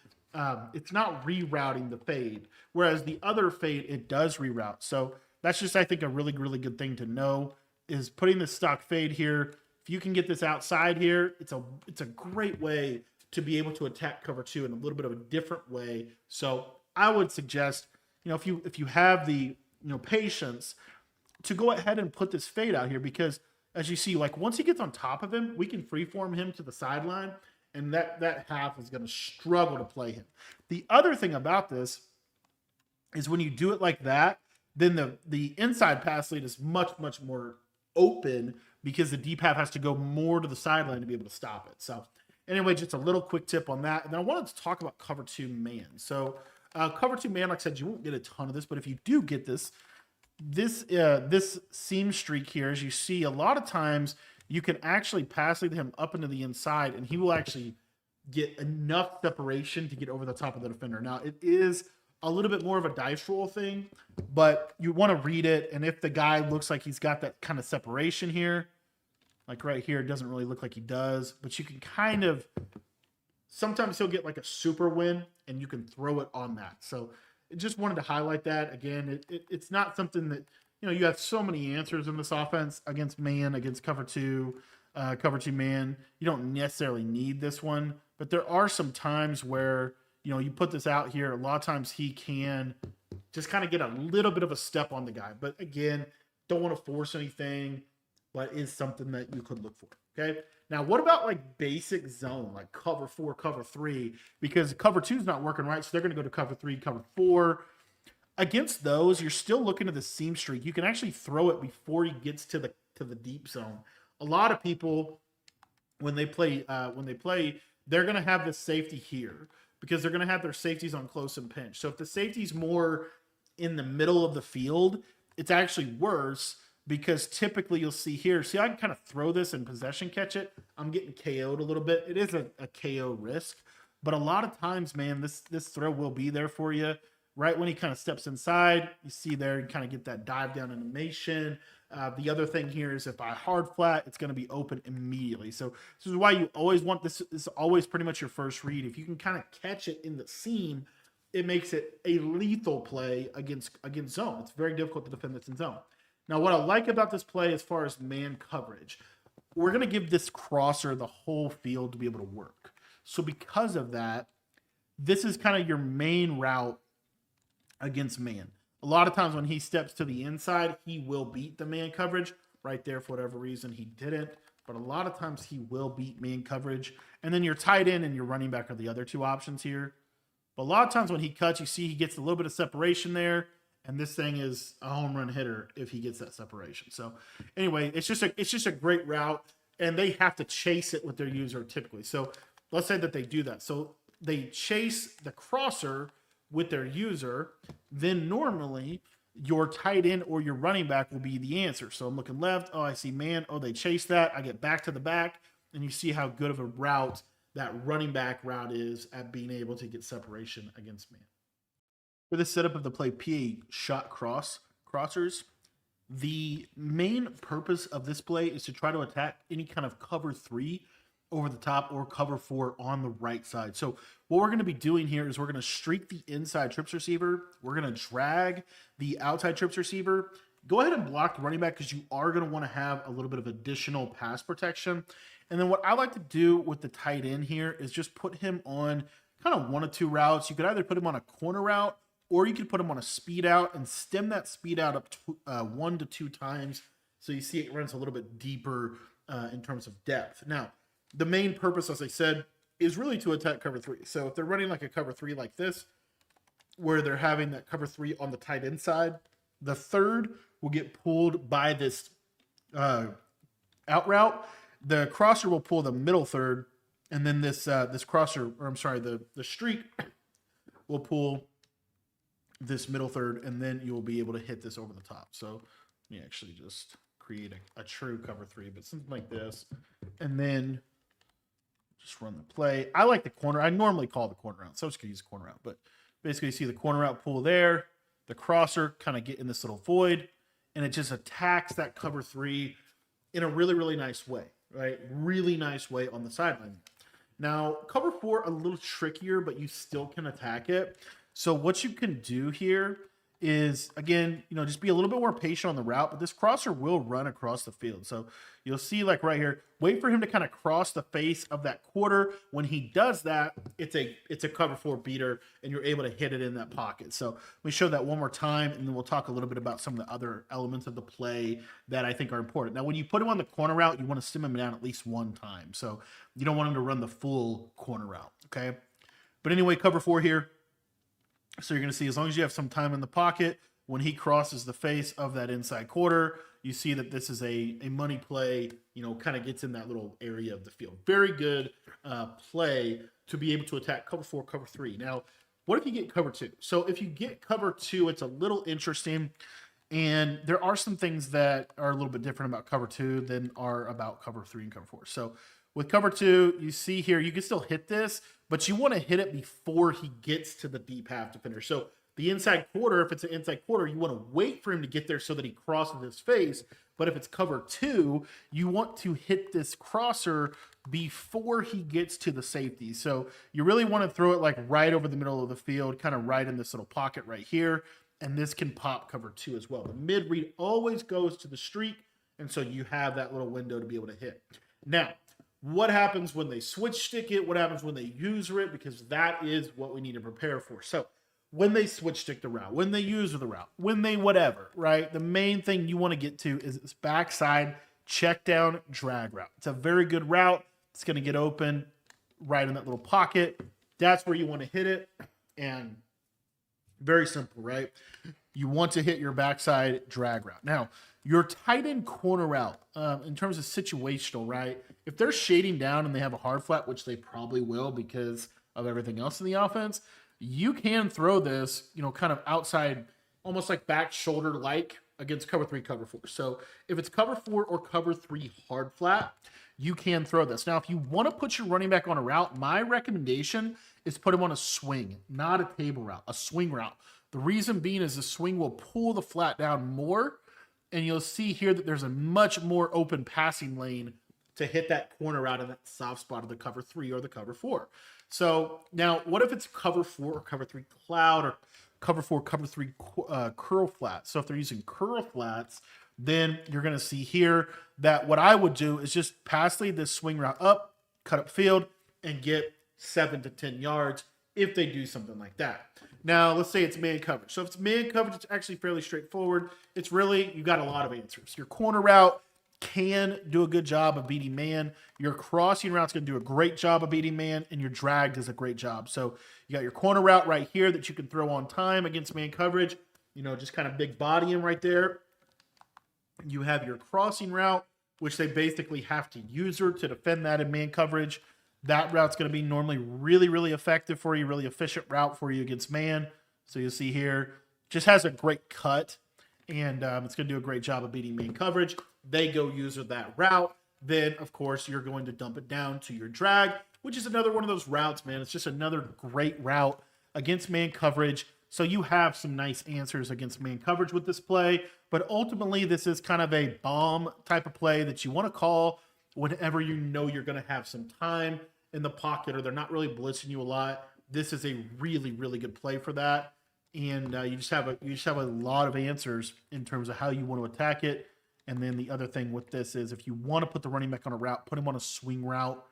it's not rerouting the fade. Whereas the other fade, it does reroute. So that's just, I think, a really, really good thing to know is putting the stock fade here. If you can get this outside here, it's a great way to be able to attack cover two in a little bit of a different way. So I would suggest, if you have the patience to go ahead and put this fade out here because as you see, like once he gets on top of him, we can freeform him to the sideline, and that half is going to struggle to play him. The other thing about this is when you do it like that, then the inside pass lead is much, much more open because the deep half has to go more to the sideline to be able to stop it. So anyway, just a little quick tip on that. And then I wanted to talk about cover two man. So cover two man, like I said, you won't get a ton of this, but if you do get this seam streak here, as you see, a lot of times you can actually pass lead him up into the inside and he will actually get enough separation to get over the top of the defender. Now, it is a little bit more of a dice roll thing, but you want to read it. And if the guy looks like he's got that kind of separation here, like right here, it doesn't really look like he does, but you can kind of, sometimes he'll get like a super win and you can throw it on that. So I just wanted to highlight that. Again, it's not something that, you have so many answers in this offense against man, against cover two man. You don't necessarily need this one, but there are some times where, you put this out here. A lot of times he can just kind of get a little bit of a step on the guy. But again, don't want to force anything, but is something that you could look for. Okay. Now, what about like basic zone, like cover 4, cover 3? Because cover 2 is not working right. So they're going to go to cover 3, cover 4. Against those, you're still looking at the seam streak. You can actually throw it before he gets to the deep zone. A lot of people, when they play, they're going to have this safety here because they're going to have their safeties on close and pinch. So if the safety's more in the middle of the field, it's actually worse because typically you'll see here. See, I can kind of throw this and possession catch it. I'm getting KO'd a little bit. It is a KO risk, but a lot of times, man, this throw will be there for you. Right when he kind of steps inside, you see there, you kind of get that dive down animation. The other thing here is if I hard flat, it's going to be open immediately. So this is why you always want this. This is always pretty much your first read. If you can kind of catch it in the seam, it makes it a lethal play against zone. It's very difficult to defend this in zone. Now, what I like about this play as far as man coverage, we're going to give this crosser the whole field to be able to work. So because of that, this is kind of your main route against man. A lot of times when he steps to the inside, he will beat the man coverage. Right there, for whatever reason, he didn't. But a lot of times he will beat man coverage. And then your tight end and your running back are the other two options here. But a lot of times when he cuts, you see he gets a little bit of separation there. And this thing is a home run hitter if he gets that separation. So anyway, it's just a great route. And they have to chase it with their user typically. So let's say that they do that. So they chase the crosser with their user, then normally your tight end or your running back will be the answer. So I'm looking left. Oh, I see man. Oh, they chase that. I get back to the back, and you see how good of a route that running back route is at being able to get separation against man. For the setup of the play PA shot crossers, the main purpose of this play is to try to attack any kind of cover 3 over the top or cover 4 on the right side. So what we're going to be doing here is we're going to streak the inside trips receiver. We're going to drag the outside trips receiver. Go ahead and block the running back because you are going to want to have a little bit of additional pass protection. And then what I like to do with the tight end here is just put him on kind of 1 of 2 routes. You could either put him on a corner route, or you could put them on a speed out and stem that speed out up to, 1 to 2 times. So you see it runs a little bit deeper in terms of depth. Now, the main purpose, as I said, is really to attack cover 3. So if they're running like a cover 3 like this, where they're having that cover 3 on the tight end side, the third will get pulled by this out route. The crosser will pull the middle third, and then this crosser, or I'm sorry, the streak will pull this middle third, and then you'll be able to hit this over the top. So you actually just create a true cover 3, but something like this, and then just run the play. I like the corner. I normally call the corner out, so I'm just gonna use the corner out, but basically you see the corner out pull there, the crosser kind of get in this little void, and it just attacks that cover 3 in a really, really nice way, right? Really nice way on the sideline. Now, cover 4, a little trickier, but you still can attack it. So what you can do here is, again, just be a little bit more patient on the route, but this crosser will run across the field. So you'll see like right here, wait for him to kind of cross the face of that quarter. When he does that, it's a cover 4 beater, and you're able to hit it in that pocket. So let me show that one more time, and then we'll talk a little bit about some of the other elements of the play that I think are important. Now, when you put him on the corner route, you want to stem him down at least 1 time. So you don't want him to run the full corner route, okay? But anyway, cover 4 here. So you're going to see, as long as you have some time in the pocket, when he crosses the face of that inside quarter, you see that this is a money play, kind of gets in that little area of the field. Very good play to be able to attack cover 4, cover 3. Now, what if you get cover 2? So if you get cover 2, it's a little interesting, and there are some things that are a little bit different about cover 2 than are about cover 3 and cover 4. So with cover 2, you see here, you can still hit this, but you want to hit it before he gets to the deep half defender. So the inside quarter, if it's an inside quarter, you want to wait for him to get there so that he crosses his face. But if it's cover 2, you want to hit this crosser before he gets to the safety. So you really want to throw it like right over the middle of the field, kind of right in this little pocket right here. And this can pop cover 2 as well. The mid read always goes to the streak, and so you have that little window to be able to hit. Now, what happens when they switch stick it? What happens when they user it? Because that is what we need to prepare for. So when they switch stick the route, when they user the route, when they whatever, right? The main thing you want to get to is this backside check down drag route. It's a very good route. It's going to get open right in that little pocket. That's where you want to hit it. And very simple, right? You want to hit your backside drag route. Now, your tight end corner route, in terms of situational, right? If they're shading down and they have a hard flat, which they probably will because of everything else in the offense, you can throw this, kind of outside, almost like back shoulder like against cover 3, cover 4. So if it's cover 4 or cover 3 hard flat, you can throw this. Now, if you want to put your running back on a route, my recommendation is put him on a swing, not a table route, a swing route. The reason being is the swing will pull the flat down more, and you'll see here that there's a much more open passing lane to hit that corner out in that soft spot of the cover 3 or the cover 4. So now what if it's cover 4 or cover 3 cloud or cover 4, cover 3 curl flat? So if they're using curl flats, then you're going to see here that what I would do is just pass lead this swing route up, cut up field, and get 7 to 10 yards if they do something like that. Now, let's say it's man coverage. So if it's man coverage, it's actually fairly straightforward. It's really, you got a lot of answers. Your corner route can do a good job of beating man. Your crossing route's going to do a great job of beating man, and your drag does a great job. So you got your corner route right here that you can throw on time against man coverage. Just kind of big body in right there. You have your crossing route, which they basically have to user to defend that in man coverage. That route's going to be normally really, really effective for you, really efficient route for you against man. So you'll see here, just has a great cut, and it's going to do a great job of beating main coverage. They go user that route. Then, of course, you're going to dump it down to your drag, which is another one of those routes, man. It's just another great route against man coverage. So you have some nice answers against man coverage with this play. But ultimately, this is kind of a bomb type of play that you want to call whenever you know you're going to have some time in the pocket or they're not really blitzing you a lot. This is a really, really good play for that. And you just have a lot of answers in terms of how you want to attack it. And then the other thing with this is if you want to put the running back on a route, put him on a swing route.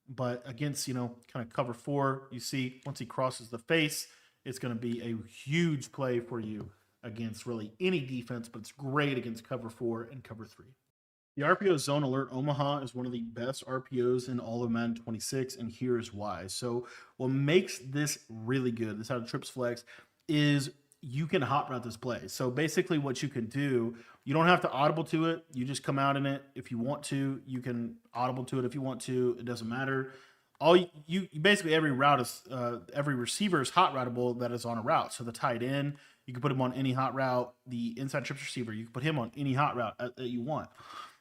But against, kind of cover 4, you see once he crosses the face, it's going to be a huge play for you against really any defense, but it's great against cover 4 and cover 3. The RPO Zone Alert Omaha is one of the best RPOs in all of Madden 26, and here's why. So what makes this really good, this out of trips flex, is you can hot route this play. So basically what you can do, you don't have to audible to it. You just come out in it. If you want to, you can audible to it if you want to. It doesn't matter. All you basically every route is every receiver is hot routable that is on a route. So the tight end, you can put him on any hot route. The inside trips receiver, you can put him on any hot route that you want.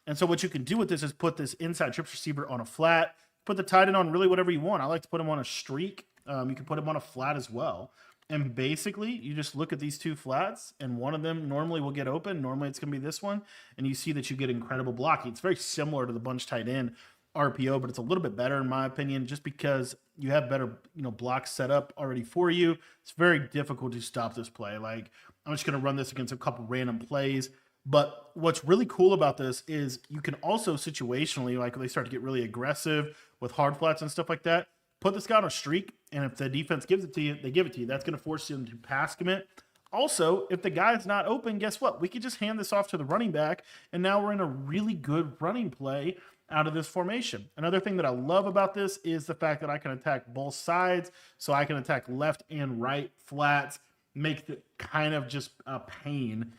And so what you can do with this is put this inside trips receiver on a flat, put the tight end on really whatever you want. I like to put him on a streak. You can put him on a flat as well. And basically, you just look at these two flats, and one of them normally will get open. Normally, it's going to be this one. And you see that you get incredible blocking. It's very similar to the bunch tight end RPO, but it's a little bit better, in my opinion, just because you have better blocks set up already for you. It's very difficult to stop this play. Like, I'm just going to run this against a couple random plays. But what's really cool about this is you can also situationally, like when they start to get really aggressive with hard flats and stuff like that, put this guy on a streak, and if the defense gives it to you, they give it to you. That's going to force them to pass commit. Also, if the guy's not open, guess what? We could just hand this off to the running back, and now we're in a really good running play out of this formation. Another thing that I love about this is the fact that I can attack both sides, so I can attack left and right flats, makes it kind of just a pain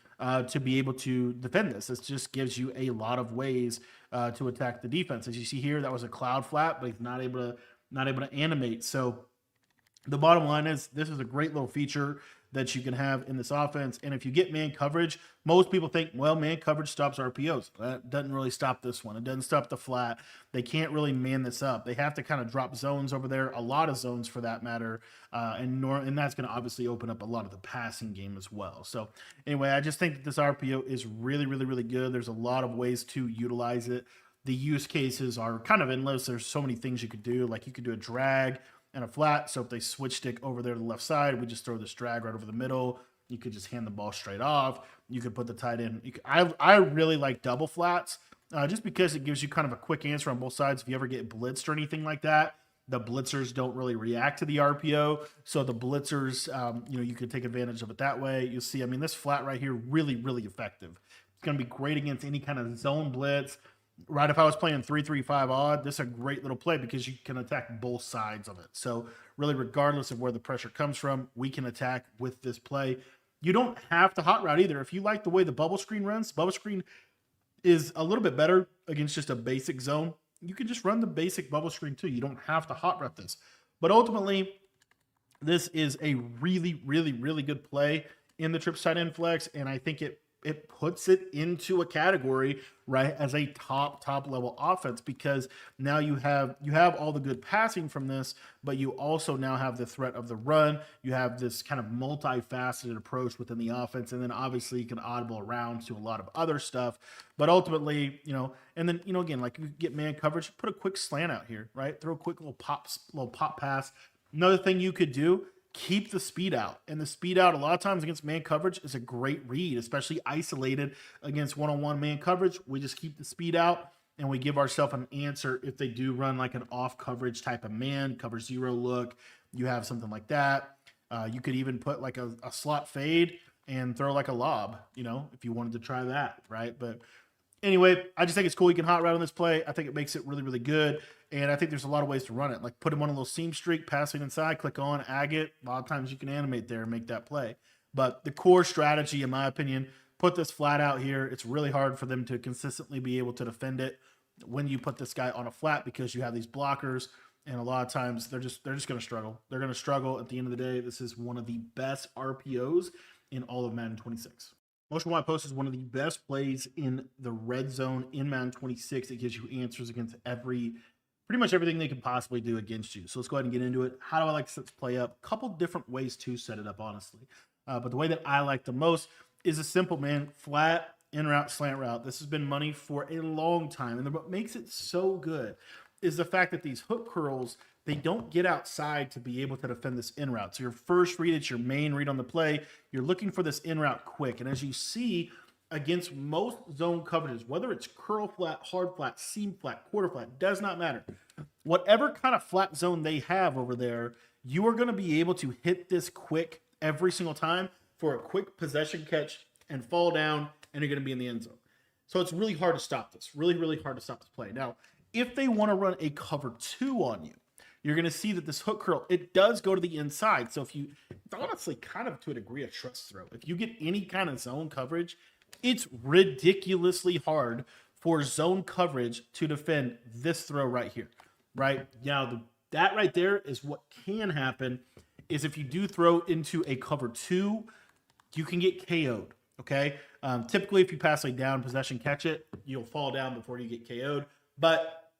to be able to defend this. This just gives you a lot of ways to attack the defense. As you see here, that was a cloud flat, but he's not able to animate. So the bottom line is this is a great little feature that you can have in this offense. And if you get man coverage, most people think, well, man coverage stops RPOs. That doesn't really stop this one. It doesn't stop the flat. They can't really man this up. They have to kind of drop zones over there, a lot of zones for that matter. And that's going to obviously open up a lot of the passing game as well. So anyway, I just think that this RPO is really, really, really good. There's a lot of ways to utilize it. The use cases are kind of endless. There's so many things you could do. Like you could do a drag and a flat. So if they switch stick over there to the left side, we just throw this drag right over the middle. You could just hand the ball straight off. You could put the tight end. I really like double flats just because it gives you kind of a quick answer on both sides. If you ever get blitzed or anything like that, the blitzers don't really react to the RPO. So the blitzers, you could take advantage of it that way. You'll see, this flat right here, really, really effective. It's going to be great against any kind of zone blitz. Right, if I was playing 3-3-5 odd, this is a great little play because you can attack both sides of it. So really, regardless of where the pressure comes from, we can attack with this play. You don't have to hot route either. If you like the way the bubble screen runs, bubble screen is a little bit better against just a basic zone. You can just run the basic bubble screen too. You don't have to hot route this. But ultimately, this is a really, really, really good play in the trips tight end flex, and I think it puts it into a category, right, as a top level offense, because now you have all the good passing from this, but you also now have the threat of the run. You have this kind of multifaceted approach within the offense, and then obviously you can audible around to a lot of other stuff. But ultimately, and then again, like you get man coverage, put a quick slant out here, right? Throw a quick little pop pass. Another thing you could do, keep the speed out. And the speed out a lot of times against man coverage is a great read, especially isolated against one-on-one man coverage. We just keep the speed out and we give ourselves an answer if they do run like an off coverage type of man, cover zero look. You have something like that. You could even put like a slot fade and throw like a lob, if you wanted to try that, right? But anyway, I just think it's cool. You can hot route on this play. I think it makes it really, really good. And I think there's a lot of ways to run it. Like put him on a little seam streak, passing inside, click on, agate. A lot of times you can animate there and make that play. But the core strategy, in my opinion, put this flat out here. It's really hard for them to consistently be able to defend it when you put this guy on a flat because you have these blockers. And a lot of times they're just going to struggle. They're going to struggle at the end of the day. This is one of the best RPOs in all of Madden 26. Motion wide post is one of the best plays in the red zone in Madden 26. It gives you answers against pretty much everything they can possibly do against you. So let's go ahead and get into it. How do I like to set this play up? A couple different ways to set it up, honestly. But the way that I like the most is a simple, man, flat in route, slant route. This has been money for a long time. And what makes it so good is the fact that these hook curls, they don't get outside to be able to defend this in route. So your first read, it's your main read on the play. You're looking for this in route quick. And as you see against most zone coverages, whether it's curl flat, hard flat, seam flat, quarter flat, does not matter. Whatever kind of flat zone they have over there, you are going to be able to hit this quick every single time for a quick possession catch and fall down, and you're going to be in the end zone. So it's really hard to stop this. Really, really hard to stop this play. Now, if they want to run a cover 2 on you, you're going to see that this hook curl, it does go to the inside. So it's honestly kind of to a degree a trust throw. If you get any kind of zone coverage, it's ridiculously hard for zone coverage to defend this throw right here, right? Now, that right there is what can happen is if you do throw into a cover 2, you can get KO'd, okay? Typically, if you pass a down possession, catch it, you'll fall down before you get KO'd. But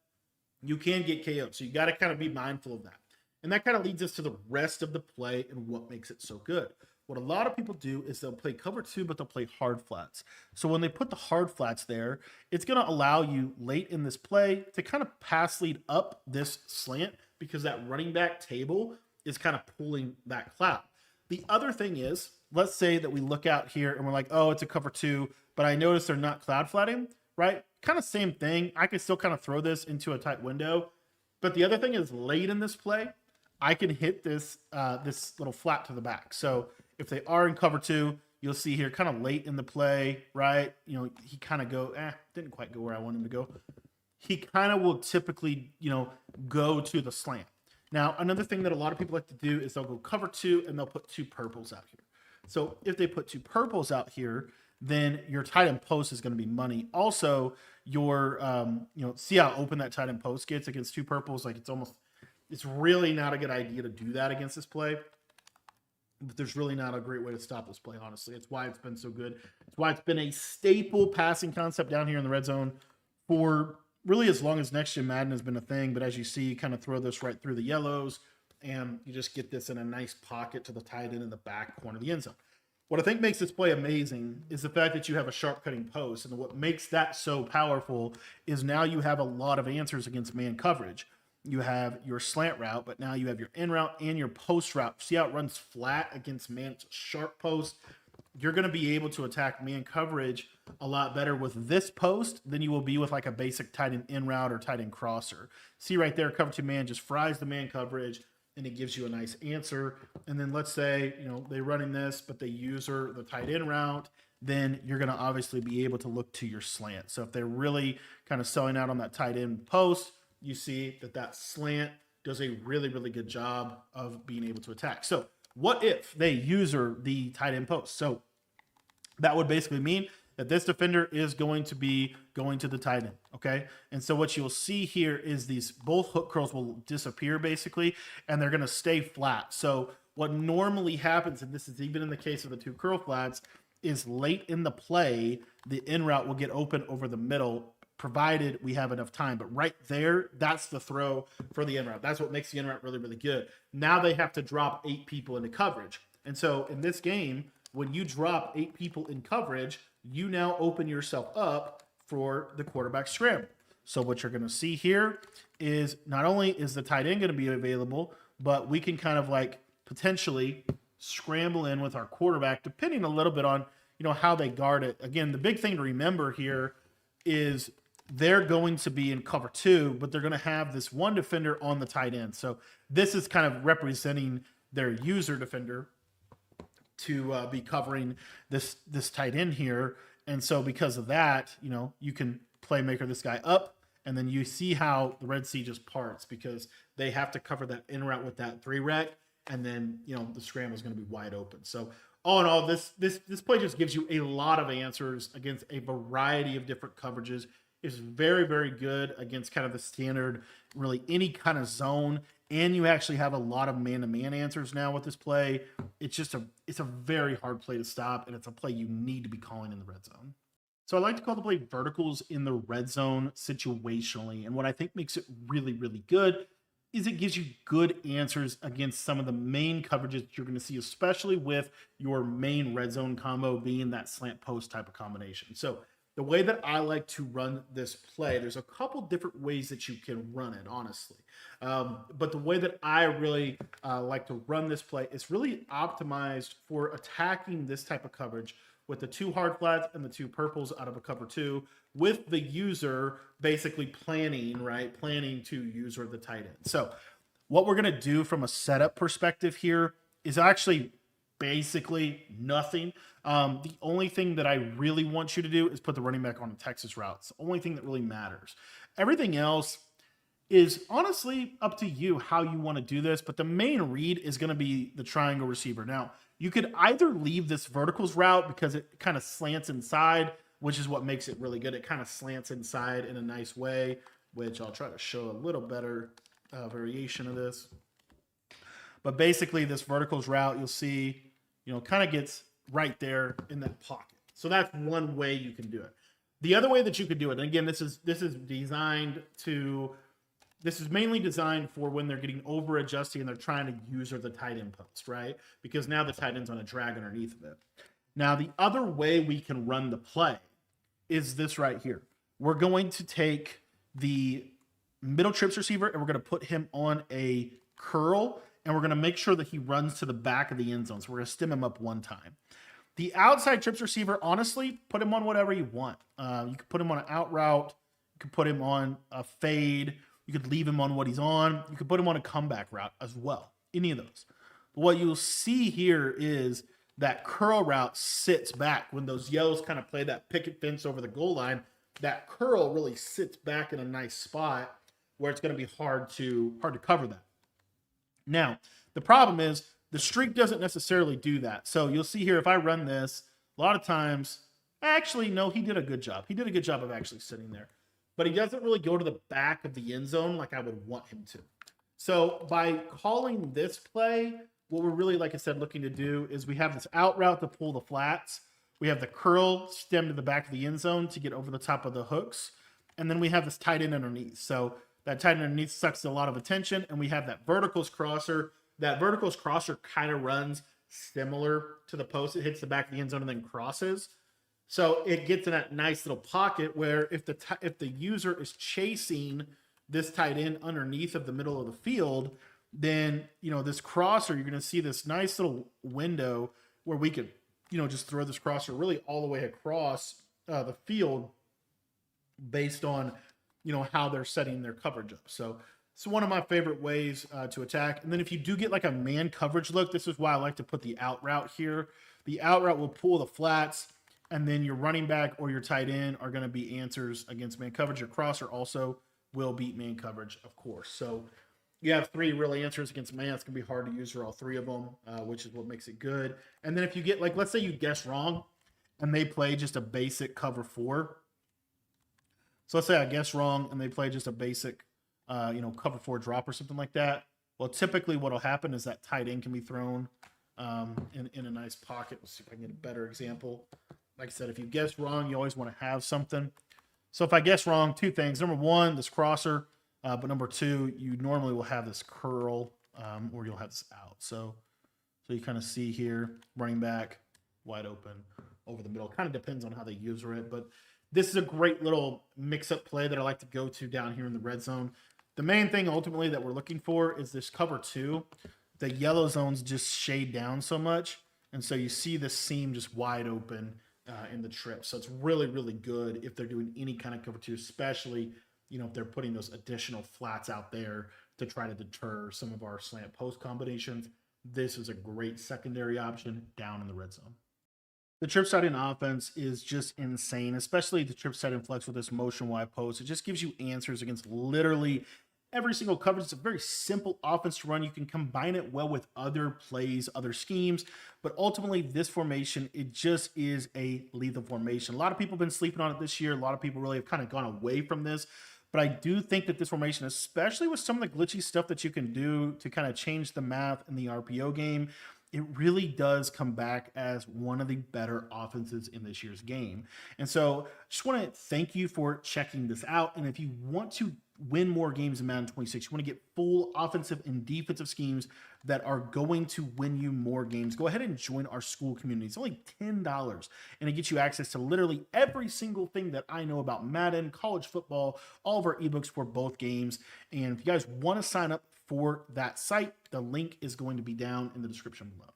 you can get KO'd. So you got to kind of be mindful of that. And that kind of leads us to the rest of the play and what makes it so good. What a lot of people do is they'll play cover 2, but they'll play hard flats. So when they put the hard flats there, it's going to allow you late in this play to kind of pass lead up this slant because that running back table is kind of pulling that cloud. The other thing is, let's say that we look out here and we're like, oh, it's a cover 2, but I notice they're not cloud flatting, right? Kind of same thing. I can still kind of throw this into a tight window. But the other thing is late in this play, I can hit this this little flat to the back. So if they are in cover 2, you'll see here kind of late in the play, right? You know, he kind of didn't quite go where I want him to go. He kind of will typically, go to the slant. Now, another thing that a lot of people like to do is they'll go cover 2 and they'll put 2 purples out here. So if they put 2 purples out here, then your tight end post is going to be money. Also, your, see how open that tight end post gets against 2 purples? Like it's really not a good idea to do that against this play. But there's really not a great way to stop this play, honestly. It's why it's been so good. It's why it's been a staple passing concept down here in the red zone for really as long as Next Gen Madden has been a thing. But as you see, you kind of throw this right through the yellows, and you just get this in a nice pocket to the tight end in the back corner of the end zone. What I think makes this play amazing is the fact that you have a sharp cutting post. And what makes that so powerful is now you have a lot of answers against man coverage. You have your slant route, but now you have your in route and your post route. See how it runs flat against man sharp post? You're going to be able to attack man coverage a lot better with this post than you will be with like a basic tight end in route or tight end crosser. See right there, cover 2 man just fries the man coverage, and it gives you a nice answer. And then let's say, they're running this, but they use the tight end route, then you're going to obviously be able to look to your slant. So if they're really kind of selling out on that tight end post, you see that slant does a really, really good job of being able to attack. So what if they use the tight end post? So that would basically mean that this defender is going to be going to the tight end, okay? And so what you'll see here is both hook curls will disappear basically, and they're going to stay flat. So what normally happens, and this is even in the case of the 2 curl flats, is late in the play, the in route will get open over the middle, provided we have enough time. But right there, that's the throw for the in route. That's what makes the in route really, really good. Now they have to drop 8 people into coverage. And so in this game, when you drop 8 people in coverage, you now open yourself up for the quarterback scramble. So what you're going to see here is not only is the tight end going to be available, but we can kind of like potentially scramble in with our quarterback, depending a little bit on, how they guard it. Again, the big thing to remember here is they're going to be in cover 2, but they're going to have this one defender on the tight end. So this is kind of representing their user defender to be covering this tight end here. And so because of that, you can playmaker this guy up, and then you see how the Red Sea just parts because they have to cover that in route with that 3 rec, and then the scramble is going to be wide open. So all in all, this play just gives you a lot of answers against a variety of different coverages. is very, very good against kind of the standard, really any kind of zone. And you actually have a lot of man-to-man answers now with this play. It's a very hard play to stop, and it's a play you need to be calling in the red zone. So I like to call the play verticals in the red zone situationally. And what I think makes it really, really good is it gives you good answers against some of the main coverages that you're going to see, especially with your main red zone combo being that slant post type of combination. So the way that I like to run this play, there's a couple different ways that you can run it, honestly. But the way that I really like to run this play is really optimized for attacking this type of coverage with the 2 hard flats and the 2 purples out of a cover 2, with the user basically planning to user the tight end. So what we're going to do from a setup perspective here is actually basically nothing. The only thing that I really want you to do is put the running back on a Texas route. It's the only thing that really matters. Everything else is honestly up to you how you want to do this, but the main read is going to be the triangle receiver. Now, you could either leave this verticals route because it kind of slants inside, which is what makes it really good. It kind of slants inside in a nice way, which I'll try to show a little better variation of this. But basically, this verticals route, you'll see, kind of gets right there in that pocket. So that's one way you can do it. The other way that you could do it, and again, this is mainly designed for when they're getting over adjusting and they're trying to user the tight end post, right? Because now the tight end's on a drag underneath of it. Now, the other way we can run the play is this right here. We're going to take the middle trips receiver and we're going to put him on a curl, and we're going to make sure that he runs to the back of the end zone. So we're going to stem him up one time. The outside trips receiver, honestly, put him on whatever you want. You could put him on an out route. You could put him on a fade. You could leave him on what he's on. You could put him on a comeback route as well. Any of those. But what you'll see here is that curl route sits back. When those yellows kind of play that picket fence over the goal line, that curl really sits back in a nice spot where it's going to be hard to cover that. Now, the problem is the streak doesn't necessarily do that. So you'll see here, if I run this, a lot of times, actually, no, he did a good job. He did a good job of actually sitting there. But he doesn't really go to the back of the end zone like I would want him to. So by calling this play, what we're really, like I said, looking to do is we have this out route to pull the flats. We have the curl stem to the back of the end zone to get over the top of the hooks. And then we have this tight end underneath. So that tight end underneath sucks a lot of attention. And we have that verticals crosser. That verticals crosser kind of runs similar to the post. It hits the back of the end zone and then crosses. So it gets in that nice little pocket where if the user is chasing this tight end underneath of the middle of the field, then, this crosser, you're going to see this nice little window where we could, just throw this crosser really all the way across the field based on, how they're setting their coverage up. So it's one of my favorite ways to attack. And then if you do get like a man coverage look, this is why I like to put the out route here. The out route will pull the flats, and then your running back or your tight end are going to be answers against man coverage. Your crosser also will beat man coverage, of course. So you have 3 real answers against man. It's going to be hard to use all 3 of them, which is what makes it good. And then if you get, like, let's say you guess wrong and they play just a basic cover 4. So let's say I guess wrong and they play just a basic, cover 4 drop or something like that. Well, typically what will happen is that tight end can be thrown in a nice pocket. Let's see if I can get a better example. Like I said, if you guess wrong, you always want to have something. So if I guess wrong, 2 things. Number 1, this crosser. But number 2, you normally will have this curl or you'll have this out. So you kind of see here, running back, wide open, over the middle. Kind of depends on how they user it. But this is a great little mix-up play that I like to go to down here in the red zone. The main thing ultimately that we're looking for is this cover 2. The yellow zones just shade down so much. And so you see this seam just wide open in the trip. So it's really, really good if they're doing any kind of cover 2, especially if they're putting those additional flats out there to try to deter some of our slant post combinations. This is a great secondary option down in the red zone. The trip side in offense is just insane, especially the trip side in flex with this motion wide post. It just gives you answers against literally every single coverage. It's a very simple offense to run. You can combine it well with other plays, other schemes, but ultimately this formation, it just is a lethal formation. A lot of people have been sleeping on it this year. A lot of people really have kind of gone away from this. But I do think that this formation, especially with some of the glitchy stuff that you can do to kind of change the math in the RPO game, it really does come back as one of the better offenses in this year's game. And so just want to thank you for checking this out. And if you want to win more games in Madden 26, you want to get full offensive and defensive schemes that are going to win you more games, go ahead and join our school community. It's only $10, and it gets you access to literally every single thing that I know about Madden, college football, all of our ebooks for both games. And if you guys want to sign up for that site, the link is going to be down in the description below.